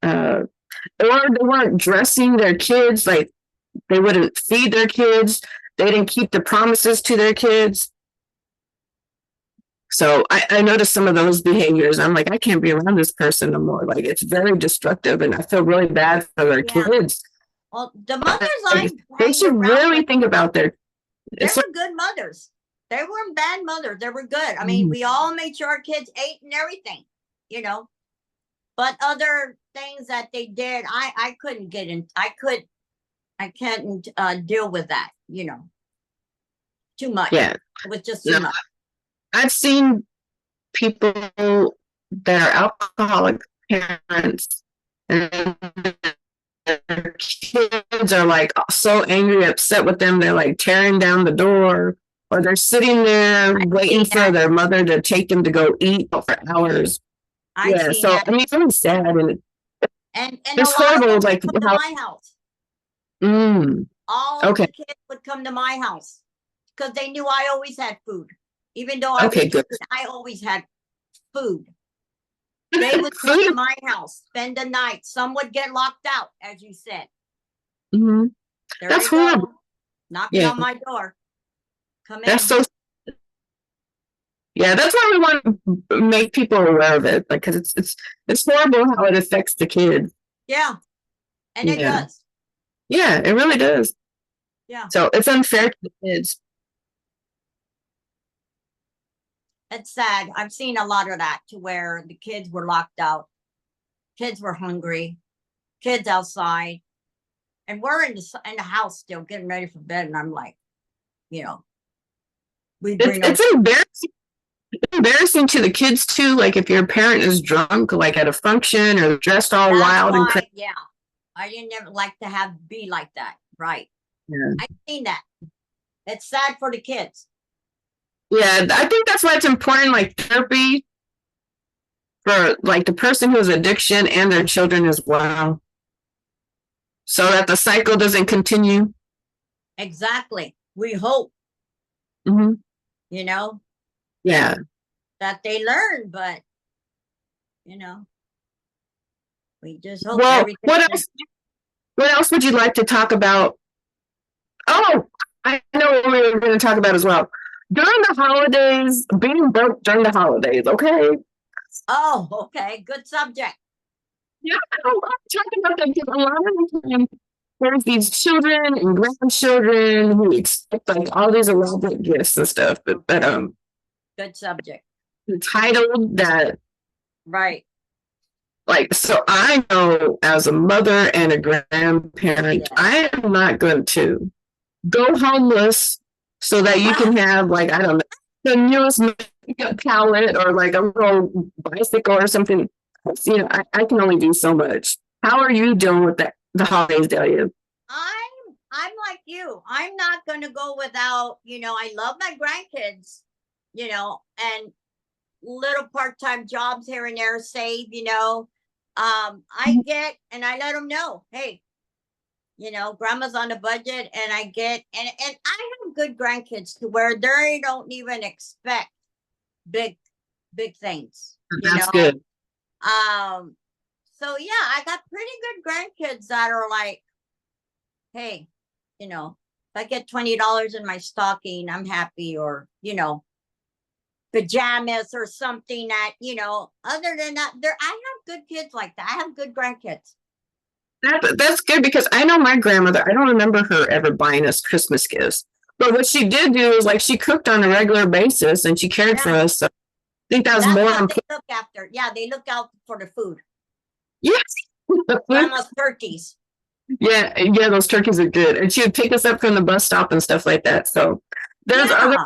or they weren't dressing their kids, like they wouldn't feed their kids, they didn't keep the promises to their kids. So I noticed some of those behaviors. I'm like, I can't be around this person no more. Like, it's very destructive, and I feel really bad for their kids. Well, the mothers they should really think about they were good mothers. They weren't bad mothers. They were good. I mean, we all made sure our kids ate and everything, But other things that they did, I couldn't get in. I can't deal with that, Too much. Yeah. It was just too much. I've seen people that are alcoholic parents, and their kids are like so angry, upset with them. They're like tearing down the door, or they're sitting there waiting for their mother to take them to go eat for hours. I mean, it's really sad, and it's horrible. Like to my house. All the kids would come to my house because they knew I always had food. Even though I always had food. They would come to my house, spend the night. Some would get locked out, as you said. That's horrible. knocking Yeah. on my door. Come in. That's so, yeah, that's why we want to make people aware of it. Like, cause it's horrible how it affects the kids. Yeah. And it Yeah. does. Yeah, it really does. Yeah. So it's unfair to the kids. It's sad. I've seen a lot of that to where the kids were locked out. Kids were hungry. Kids outside. And we're in the house still getting ready for bed. And I'm like, we bring It's embarrassing to the kids too. Like if your parent is drunk, like at a function or dressed all wild and crazy. Yeah. I didn't ever like to be like that. Right. Yeah. I've seen that. It's sad for the kids. Yeah, I think that's why it's important, like therapy for like the person who has addiction and their children as well. So that the cycle doesn't continue. Exactly. We hope, Mm-hmm. Yeah, that they learn, but we just hope. Well, what else would you like to talk about? Oh, I know what we were going to talk about as well. During the holidays, being broke during the holidays, okay? Oh, okay. Good subject. Yeah, I love talking about that because a lot of the time there's these children and grandchildren who expect like all these elaborate gifts and stuff, but good subject. Entitled that right. Like, so I know as a mother and a grandparent, I am not going to go homeless so that you can have like, I don't know, the newest makeup palette or like a little bicycle or something. I can only do so much. How are you doing with that? The holidays, Delia? I'm like you. I'm not going to go without, I love my grandkids, and little part-time jobs here and there save, I get, and I let them know, hey, grandma's on the budget, and I get, and I have good grandkids to where they don't even expect big things. That's good. So yeah, I got pretty good grandkids that are like, hey, if I get $20 in my stocking, I'm happy, or pajamas or something that, other than that, I have good kids like that. I have good grandkids. That's good because I know my grandmother, I don't remember her ever buying us Christmas gifts. But what she did do is like she cooked on a regular basis and she cared for us. So I think that was more important. They look after. Yeah, they look out for the food. Yes. Grandma's turkeys. Yeah, those turkeys are good. And she would pick us up from the bus stop and stuff like that. So there's other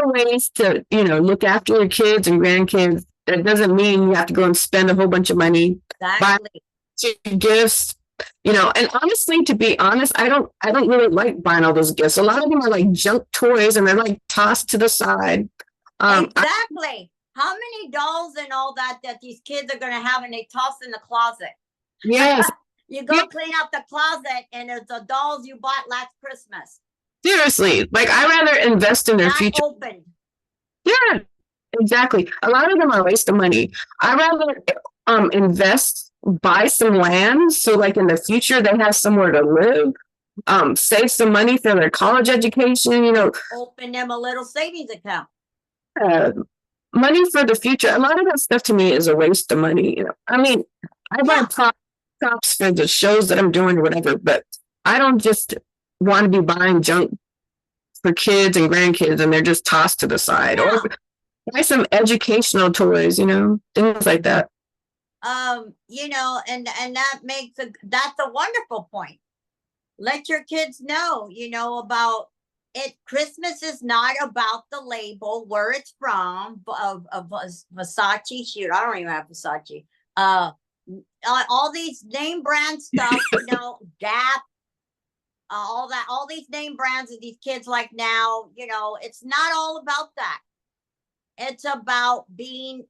ways to, look after your kids and grandkids. That doesn't mean you have to go and spend a whole bunch of money. Exactly. Buy gifts, and honestly, to be honest, I don't really like buying all those gifts. A lot of them are like junk toys and they're like tossed to the side. Exactly. How many dolls and all that these kids are going to have and they toss in the closet? Yes. You go clean out the closet and it's the dolls you bought last Christmas. Seriously, like I rather invest in their future. Opened. Yeah, exactly. A lot of them are a waste of money. I rather invest, buy some land, so like in the future they have somewhere to live. Save some money for their college education. Open them a little savings account. Money for the future. A lot of that stuff to me is a waste of money. I mean, I buy props for the shows that I'm doing or whatever, but I don't just want to be buying junk for kids and grandkids and they're just tossed to the side. Or buy some educational toys, things like that. And that's a wonderful point. Let your kids know, about it. Christmas is not about the label, where it's from, of Versace. Shoot, I don't even have Versace. All these name brand stuff, Gap, all these name brands that these kids like now, it's not all about that. It's about being,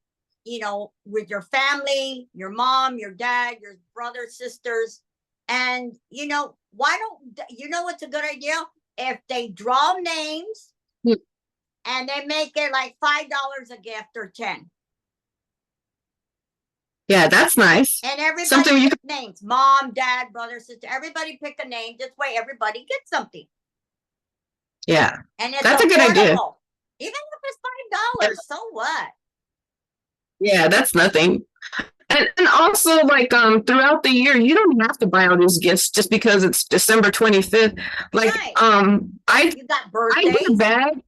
with your family, your mom, your dad, your brothers, sisters. And, why don't, what's a good idea? If they draw names and they make it like $5 a gift or 10. Yeah, that's nice. And everybody names, mom, dad, brother, sister, everybody pick a name. This way everybody gets something. Yeah. And it's That's a good idea. affordable. Even if it's $5, so what? Yeah, that's nothing. And also like throughout the year, you don't have to buy all these gifts just because it's December 25th. Like Right. I You got get a birthdays. bag.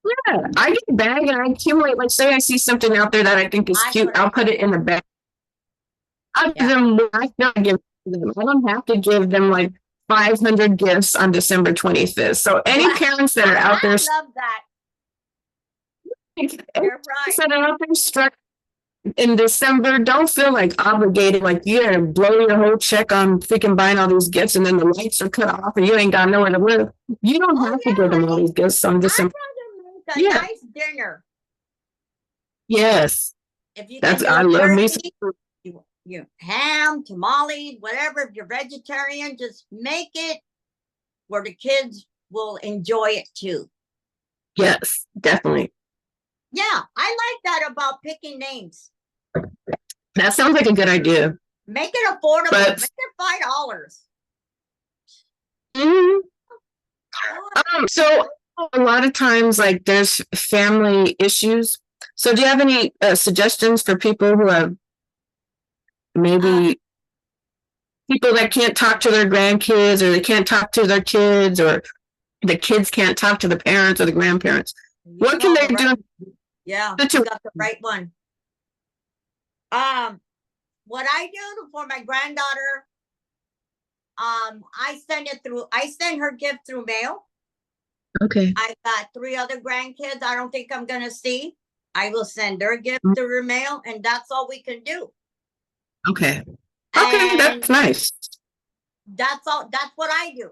Yeah, I get a bag and I accumulate. Like, say I see something out there that I think is That's cute, what I I'll put it in the bag. I give Yeah. them what I feel I give them. I don't have to give them like 500 gifts on December 25th. So any Right. parents that are out I there, love that. You're right. that are out there struck in December, don't feel like obligated, like you gotta blow your whole check on freaking buying all these gifts and then the lights are cut off and you ain't got nowhere to live. You don't Oh, have to yeah, give them all honey. these gifts on I'd December. rather make a Yeah. nice dinner. Yes. If you That's can do I a love me. turkey, you ham, tamales, whatever. If you're vegetarian, just make it where the kids will enjoy it too. Yes, definitely. Yeah, I like that about picking names. That sounds like a good idea. Make it affordable. But- Make it $5. Mhm. So a lot of times, like there's family issues. So do you have any suggestions for people who have maybe people that can't talk to their grandkids or they can't talk to their kids or the kids can't talk to the parents or the grandparents? What can they do? Yeah, That's you a- got the right one. What I do for my granddaughter, I send her gift through mail. Okay. I got 3 other grandkids I don't think I'm gonna see. I will send their gift through mail, and that's all we can do. Okay. Okay, And that's nice. that's all. That's what I do.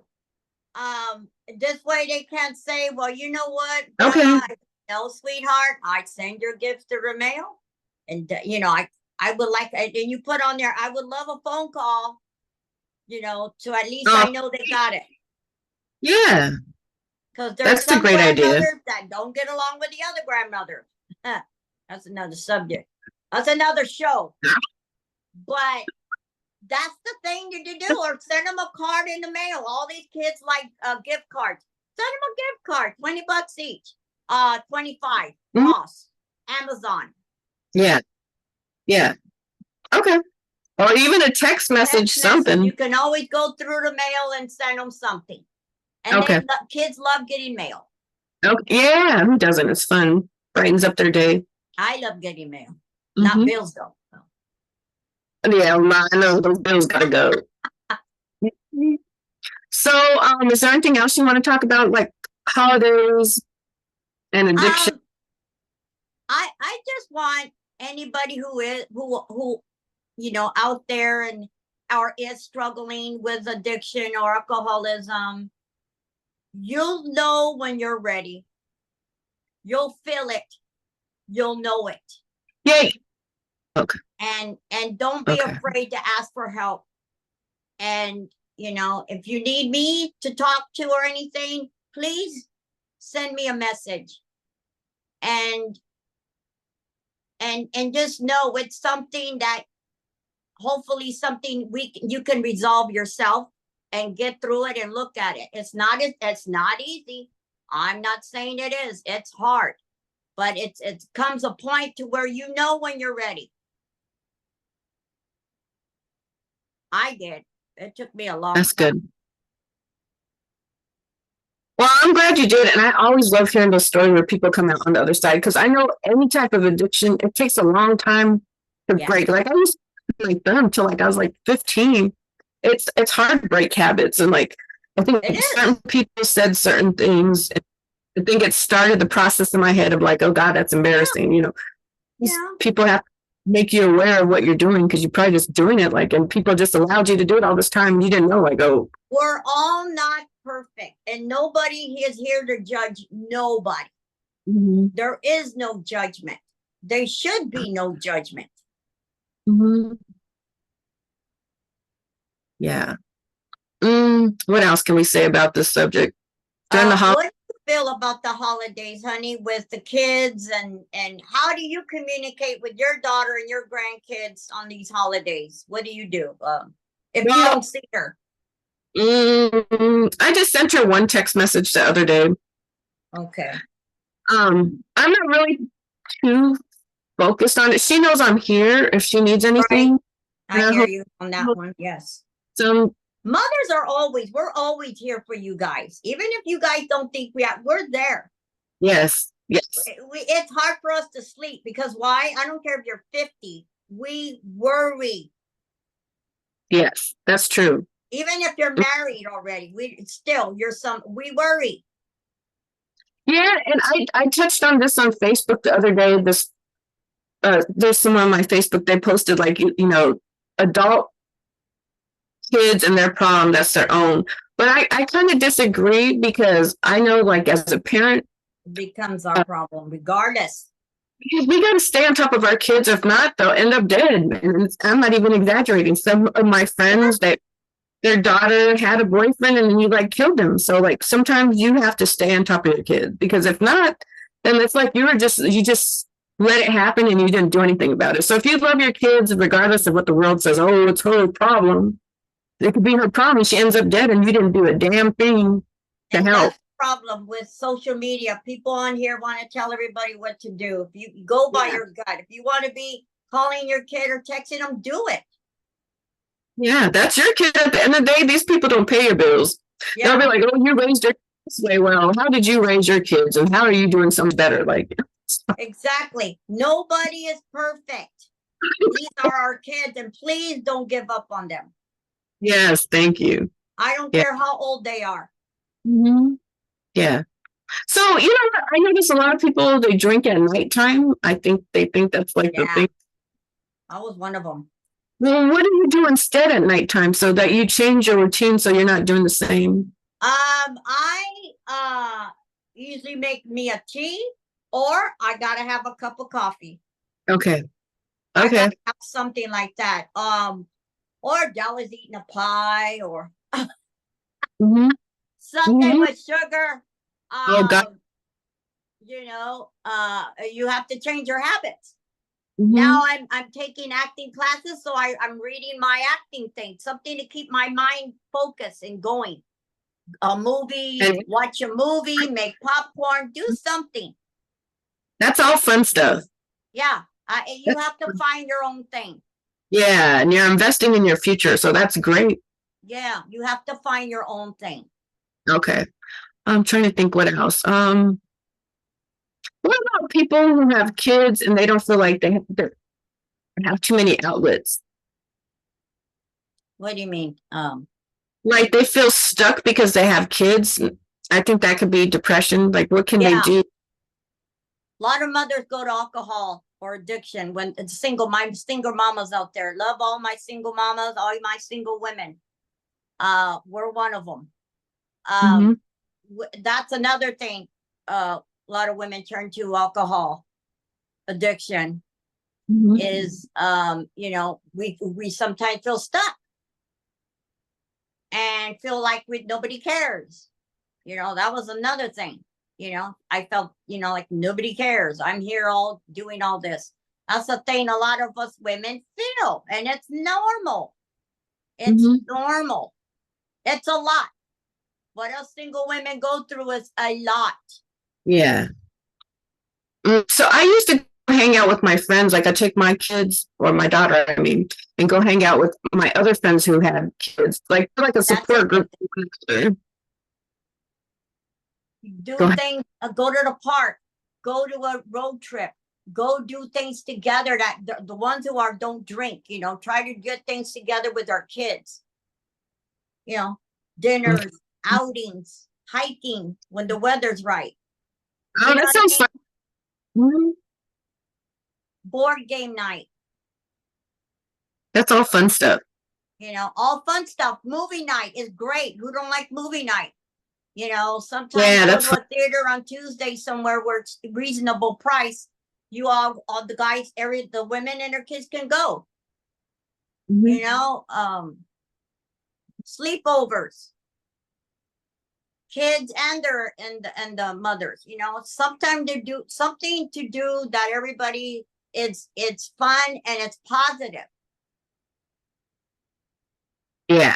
This way they can't say, "Well, you know what, Okay. Grandma, no, sweetheart, I send your gifts through the mail," and you know, I would like, and you put on there, I would love a phone call, you know, to at least I know they got it. Yeah. Because there's That's a some great idea. grandmothers that don't get along with the other grandmothers. That's another subject. That's another show. But that's the thing to do, or send them a card in the mail. All these kids like gift cards. Send them a gift card, $20 each. 25. Mhm. Ross, Amazon. Yeah. Yeah. Okay. Or even a text message, Text something. You can always go through the mail and send them something. And Okay. kids love getting mail. Okay. Yeah, who doesn't? It's fun. Brightens up their day. I love getting mail. Not Mhm. bills though. Yeah, I know those bills gotta go. So, is there anything else you want to talk about, like holidays and addiction? I just want anybody who you know out there and or is struggling with addiction or alcoholism. You'll know when you're ready. You'll feel it. You'll know it. Yay. Okay. And don't be afraid to ask for help. And you know, if you need me to talk to or anything, please send me a message. And just know it's something that hopefully something you can resolve yourself and get through it and look at it. It's not easy. I'm not saying it is. It's hard. But it comes a point to where you know when you're ready. I did. It took me a long That's time. good. Well, I'm glad you did. And I always love hearing those stories where people come out on the other side. Because I know any type of addiction, it takes a long time to break. Like I was like that until like I was like 15. It's hard to break habits. And like I think certain people said certain things. I think it started the process in my head of like, oh God, that's embarrassing. You know, people have to make you aware of what you're doing because you're probably just doing it like, and people just allowed you to do it all this time. And you didn't know, like, oh. We're all not perfect and nobody is here to judge nobody. Mm-hmm. There is no judgment. There should be no judgment. Mm-hmm. Yeah. What else can we say about this subject? During the what do you feel about the holidays, honey, with the kids and how do you communicate with your daughter and your grandkids on these holidays? What do you do if you don't see her? I just sent her one text message the other day. Okay, I'm not really too focused on it. She knows I'm here if she needs anything. And I I hear hope you on that one, yes. some, Mothers we're always here for you guys. Even if you guys don't think we're there. yes, yes, It's hard for us to sleep because why? I don't care if you're 50, we worry. yes, that's true. Even if you're married already, we worry. Yeah, and I touched on this on Facebook the other day. There's someone on my Facebook, they posted like, adult kids and their problem, that's their own. But I kind of disagree because I know, like, as a parent, Becomes our problem regardless. we got to stay on top of our kids. If not, they'll end up dead. And I'm not even exaggerating. Some of my friends that their daughter had a boyfriend and he like killed him. So like sometimes you have to stay on top of your kids because if not, then it's like you just let it happen and you didn't do anything about it. So if you love your kids, regardless of what the world says, oh, it's her problem. It could be her problem. She ends up dead and you didn't do a damn thing to And help. that's the problem with social media. People on here want to tell everybody what to do. If you go by your gut, if you want to be calling your kid or texting them, do it. Yeah, that's your kid. At the end of the day, these people don't pay your bills. They'll be like, oh, you raised your kids this way. Well, how did you raise your kids? And how are you doing something better? Like, exactly. Nobody is perfect. These are our kids, and please don't give up on them. yes, thank you. I don't care how old they are. Mm-hmm. Yeah. So, I notice a lot of people, they drink at nighttime. I think they think that's like the thing. I was one of them. Well, what do you do instead at nighttime so that you change your routine so you're not doing the same? I usually make me a tea, or I gotta have a cup of coffee. Okay. I Okay. gotta have something like that. Or Dallas eating a pie or Mm-hmm. something Mhm. with sugar. Oh, God. You have to change your habits. Mhm. Now I'm taking acting classes, so I'm reading my acting thing, something to keep my mind focused and going. A movie, And watch a movie, make popcorn, do something. that's all fun stuff. Yeah, you have to find your own thing. Yeah, and you're investing in your future, so that's great. Yeah, you have to find your own thing. Okay. I'm trying to think what else. What about people who have kids and they don't feel like they have too many outlets? What do you mean? Like they feel stuck because they have kids. I think that could be depression. Like, what can they do? A lot of mothers go to alcohol or addiction when it's my single mamas out there. Love all my single mamas, all my single women. We're one of them. That's another thing. A lot of women turn to alcohol addiction. Is we sometimes feel stuck and feel like nobody cares. That was another thing. I felt like nobody cares. I'm here all doing all this. That's the thing a lot of us women feel, and it's normal. It's normal. It's a lot. What us single women go through is a lot. Yeah. So I used to hang out with my friends. Like I take my kids or my daughter, I mean, and go hang out with my other friends who had kids. Like a support group. Do things. Go to the park. Go to a road trip. Go do things together. That the ones who don't drink. Try to get things together with our kids. Dinners, outings, hiking when the weather's right. Oh, that sounds fun. Board game night. That's all fun stuff. All fun stuff. Movie night is great. Who don't like movie night? Sometimes go to a theater on Tuesday somewhere where it's reasonable price. You all the guys, the women and their kids can go. Sleepovers. Kids and the mothers. Sometimes they do something to do that everybody it's fun and it's positive. Yeah.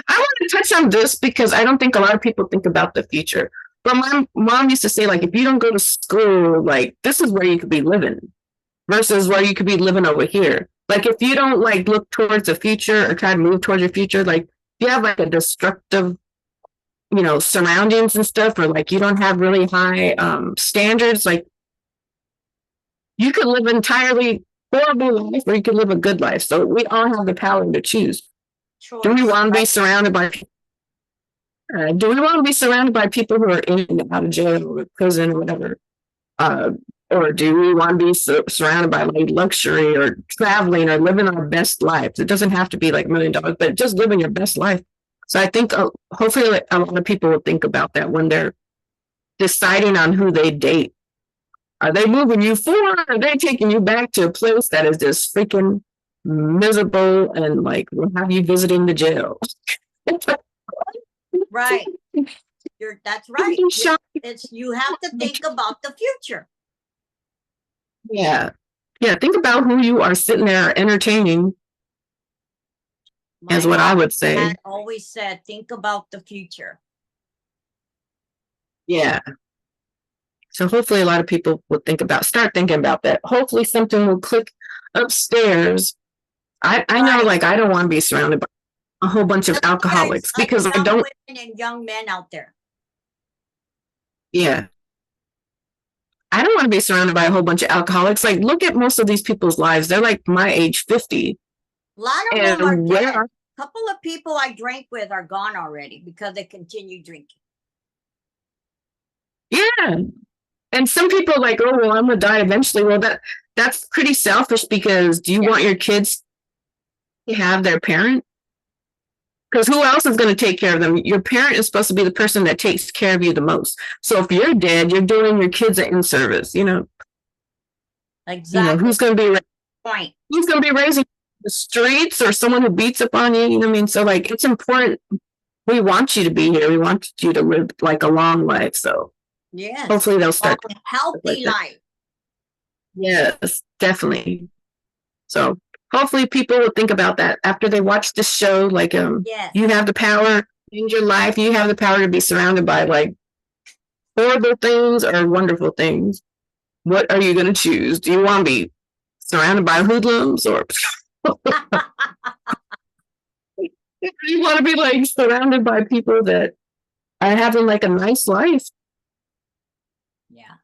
I want to touch on this because I don't think a lot of people think about the future. But my mom used to say, like, if you don't go to school, like, this is where you could be living versus where you could be living over here. Like, if you don't like look towards the future or try to move towards your future, like, if you have like a destructive, surroundings and stuff, or like you don't have really high standards, like, you could live entirely horrible life or you could live a good life. So we all have the power to choose. Do we Choice, want to be right? surrounded by do we want to be surrounded by people who are in and out of jail or prison or whatever? Uh, or do we want to be surrounded by like luxury or traveling or living our best lives? It doesn't have to be like $1 million, but just living your best life. So I think hopefully like, a lot of people will think about that when they're deciding on who they date. Are they moving you forward? Or are they taking you back to a place that is just freaking miserable and like will have you visiting the jail? Right. That's right. You have to think about the future. Yeah. Yeah. Think about who you are sitting there entertaining, is what I would say. I always said, think about the future. Yeah. So hopefully a lot of people will start thinking about that. Hopefully something will click upstairs. I know, like, I don't want to be surrounded by a whole bunch of alcoholics because I don't. Women and young men out there. Yeah. I don't want to be surrounded by a whole bunch of alcoholics. Like, look at most of these people's lives. They're like my age, 50. A lot of them are dead. A couple of people I drank with are gone already because they continue drinking. Yeah. And some people are like, oh, well, I'm going to die eventually. Well, that's pretty selfish because do you want your kids to have their parent? Because who else is going to take care of them? Your parent is supposed to be the person that takes care of you the most. So if you're dead, you're doing your kids an in-service, Exactly. Who's going to be Who's going to be raising the streets or someone who beats up on you? You know what I mean? So like, it's important. We want you to be here. We want you to live like a long life. So yeah, hopefully they'll start a healthy life. Yes, definitely. So hopefully people will think about that after they watch this show. Like, yes. You have the power in your life. You have the power to be surrounded by like horrible things or wonderful things. What are you going to choose? Do you want to be surrounded by hoodlums or you want to be like surrounded by people that are having like a nice life? Yeah.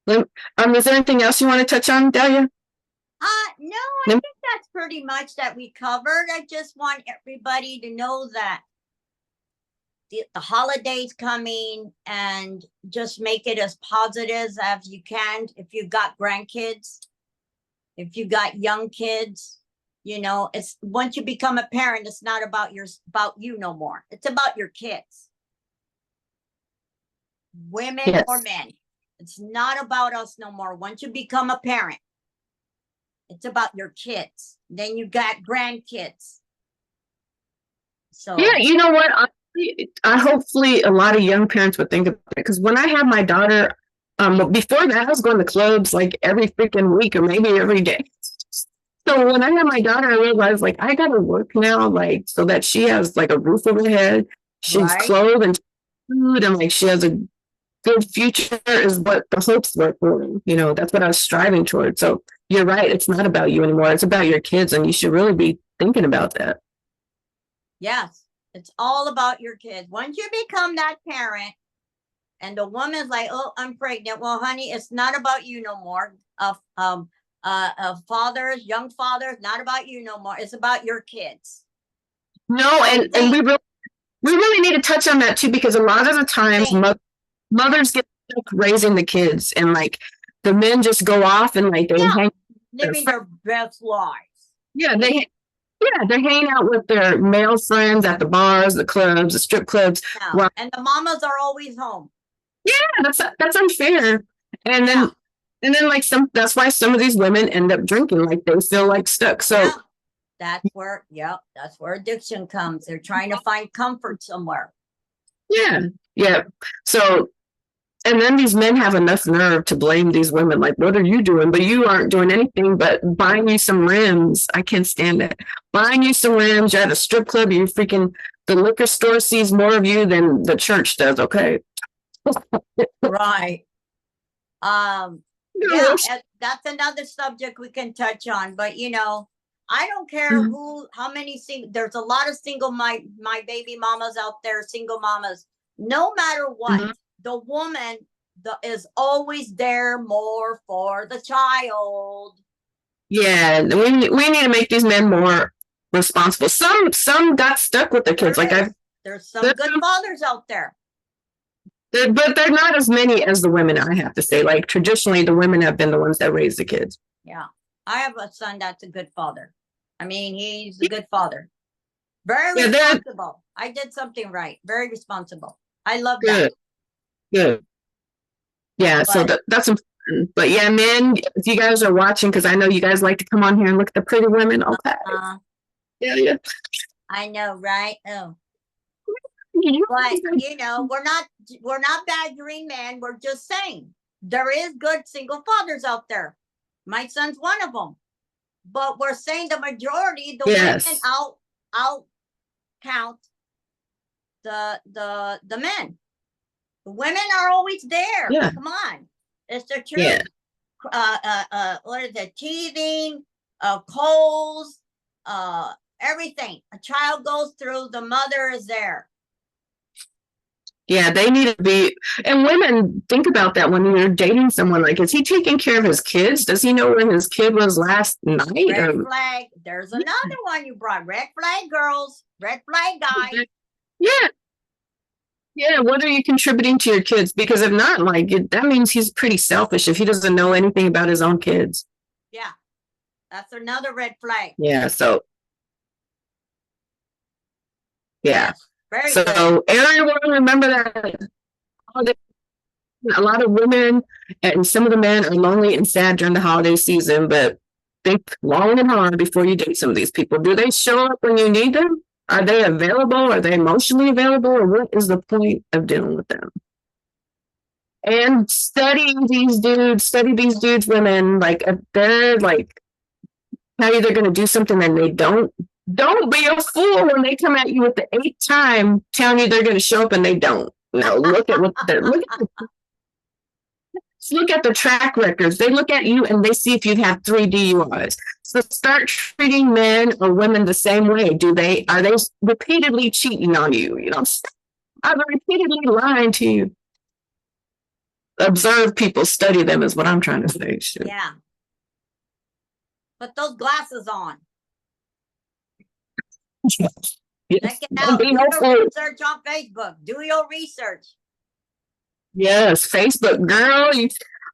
Is there anything else you want to touch on, Delia? No, I think that's pretty much that we covered. I just want everybody to know that the holidays coming and just make it as positive as you can. If you've got grandkids, if you got young kids, it's once you become a parent, it's not about you no more. It's about your kids, women or men. It's not about us no more. Once you become a parent, it's about your kids. Then you got grandkids. So yeah, you know what? I hopefully a lot of young parents would think about it because when I had my daughter, before that I was going to clubs like every freaking week or maybe every day. So when I had my daughter, I realized like I gotta work now, like so that she has like a roof over her head, she's clothed and food, and like she has a good future is what the hopes were for me. That's what I was striving towards. So you're right. It's not about you anymore. It's about your kids. And you should really be thinking about that. Yes. It's all about your kids. Once you become that parent and the woman's like, oh, I'm pregnant. Well, honey, it's not about you no more. Fathers, young fathers, not about you no more. It's about your kids. No. And we really need to touch on that too, because a lot of the times mothers get stuck raising the kids and like the men just go off and like living their best lives. Yeah, they're hanging out with their male friends at the bars, the clubs, the strip clubs. Yeah. And the mamas are always home. Yeah, that's unfair. And then like that's why some of these women end up drinking, like they feel like stuck. So that's where addiction comes. They're trying to find comfort somewhere. Yeah. So And then these men have enough nerve to blame these women. Like, what are you doing? But you aren't doing anything but buying you some rims. I can't stand it. Buying you some rims. You're at a strip club. You freaking, the liquor store sees more of you than the church does. Okay. Right. Yeah, that's another subject we can touch on, but I don't care how many there's a lot of single my baby mamas out there, single mamas. No matter what, the woman is always there more for the child. Yeah, we need to make these men more responsible. Some got stuck with the kids. There's some good fathers out there. But they're not as many as the women, I have to say. Like traditionally, the women have been the ones that raise the kids. Yeah. I have a son that's a good father. I mean, he's a good father. Very responsible. I did something right. Very responsible. I love that. Good. Yeah, so that's important. But yeah, men, if you guys are watching, because I know you guys like to come on here and look at the pretty women. Okay. Yeah. I know, right? Oh. But we're not badgering men. We're just saying there is good single fathers out there. My son's one of them. But we're saying the majority, the women out count the men. The women are always there. Yeah. Come on. It's the truth. Yeah. What is it? Teething, colds, everything. A child goes through, the mother is there. Yeah, they need to be, and women, think about that when you're dating someone. Like, is he taking care of his kids? Does he know where his kid was last night? Red flag. There's another one you brought. Red flag girls. Red flag guys. Yeah, what are you contributing to your kids? Because if not, like, that means he's pretty selfish if he doesn't know anything about his own kids. Yeah, that's another red flag. Yeah, so. Yeah. Yes. Very so good. Everyone remember that a lot of women and some of the men are lonely and sad during the holiday season, but think long and hard before you date some of these people. Do they show up when you need them? Are they available? Are they emotionally available? Or what is the point of dealing with them? And study these dudes, women, like if they're like tell you they're going to do something and they don't be a fool when they come at you with the 8th time telling you they're going to show up and they don't. No, look at what they're look at the track records. They look at you and they see if you've had 3 DUIs. So start treating men or women the same way. Are they repeatedly cheating on you? Are they repeatedly lying to you? Observe people, study them is what I'm trying to say. Shit. Yeah. Put those glasses on. Yes. Check it out. Do your research on Facebook. Do your research. Yes, Facebook, girl.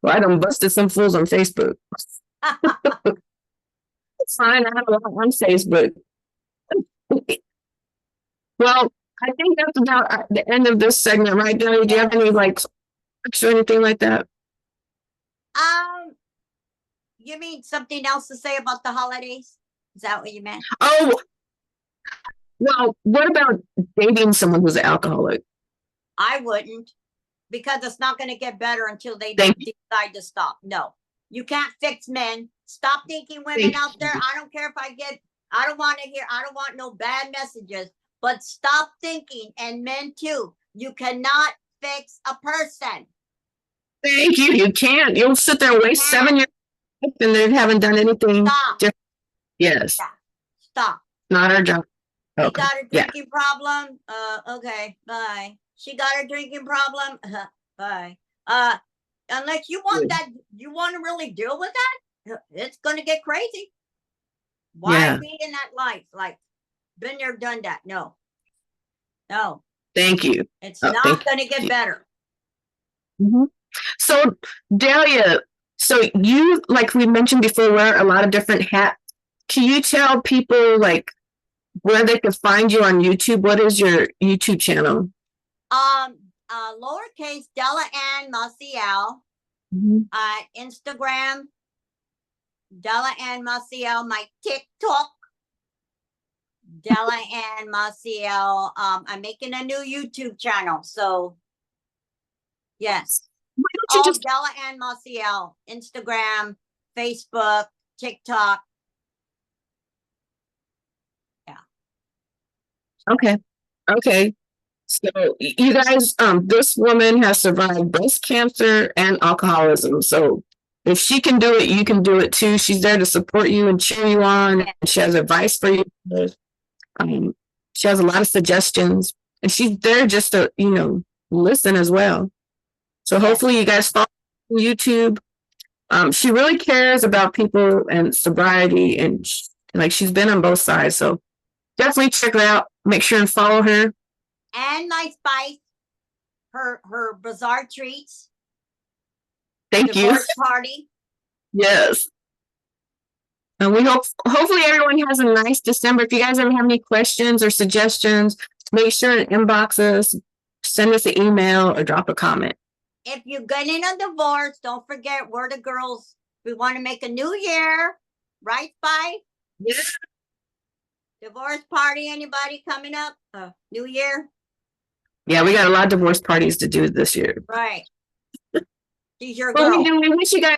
I done busted some fools on Facebook. It's fine. I have a lot on Facebook. Well, I think that's about the end of this segment, right, Delia? Do you have any like or anything like that? You mean something else to say about the holidays? Is that what you meant? Oh, well, what about dating someone who's an alcoholic? I wouldn't, because it's not going to get better until they decide to stop. No, you can't fix men. Stop thinking women out there. I don't care if I don't want no bad messages, but stop thinking, and men too. You cannot fix a person. Thank you. You can't. You'll sit there and waste 7 years and they haven't done anything. Stop. Yes. Yeah. Stop. Not our job. Okay. She got a drinking problem. Okay. Bye. She got a drinking problem. Bye. Unless you want you want to really deal with that, it's gonna get crazy. Why be in that life? Like, been there, done that. No. Thank you. It's not gonna get better. Mm-hmm. So, Delia, so you, like we mentioned before, wear a lot of different hats. Can you tell people like where they can find you on YouTube? What is your YouTube channel? Lowercase Della Ann Maciel. Instagram, Della Ann Maciel. My TikTok, Della Ann Maciel. I'm making a new YouTube channel, so yes. all just- Della Ann Maciel, Instagram, Facebook, TikTok. Okay. Okay. So you guys, this woman has survived breast cancer and alcoholism. So if she can do it, you can do it too. She's there to support you and cheer you on. And she has advice for you. She has a lot of suggestions, and she's there just to, listen as well. So hopefully you guys follow YouTube. She really cares about people and sobriety, and she's been on both sides. So definitely check her out. Make sure and follow her. And My Spice, her bizarre treats. Thank you. Divorce party. Yes. And we hopefully everyone has a nice December. If you guys ever have any questions or suggestions, make sure and inbox us, send us an email, or drop a comment. If you're getting a divorce, don't forget we're the girls. We want to make a new year, right, Spice? Yes. Divorce party, anybody coming up? New year? Yeah, we got a lot of divorce parties to do this year. Right. She's your But girl. we wish you guys.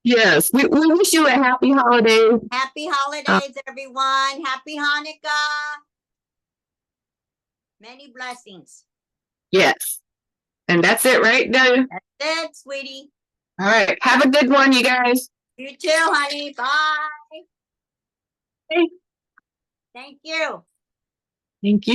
Yes, we wish you a happy holiday. Happy holidays, everyone. Happy Hanukkah. Many blessings. Yes. And that's it, right, Delia? That's it, sweetie. All right. Have a good one, you guys. You too, honey. Bye. Hey. Thank you. Thank you.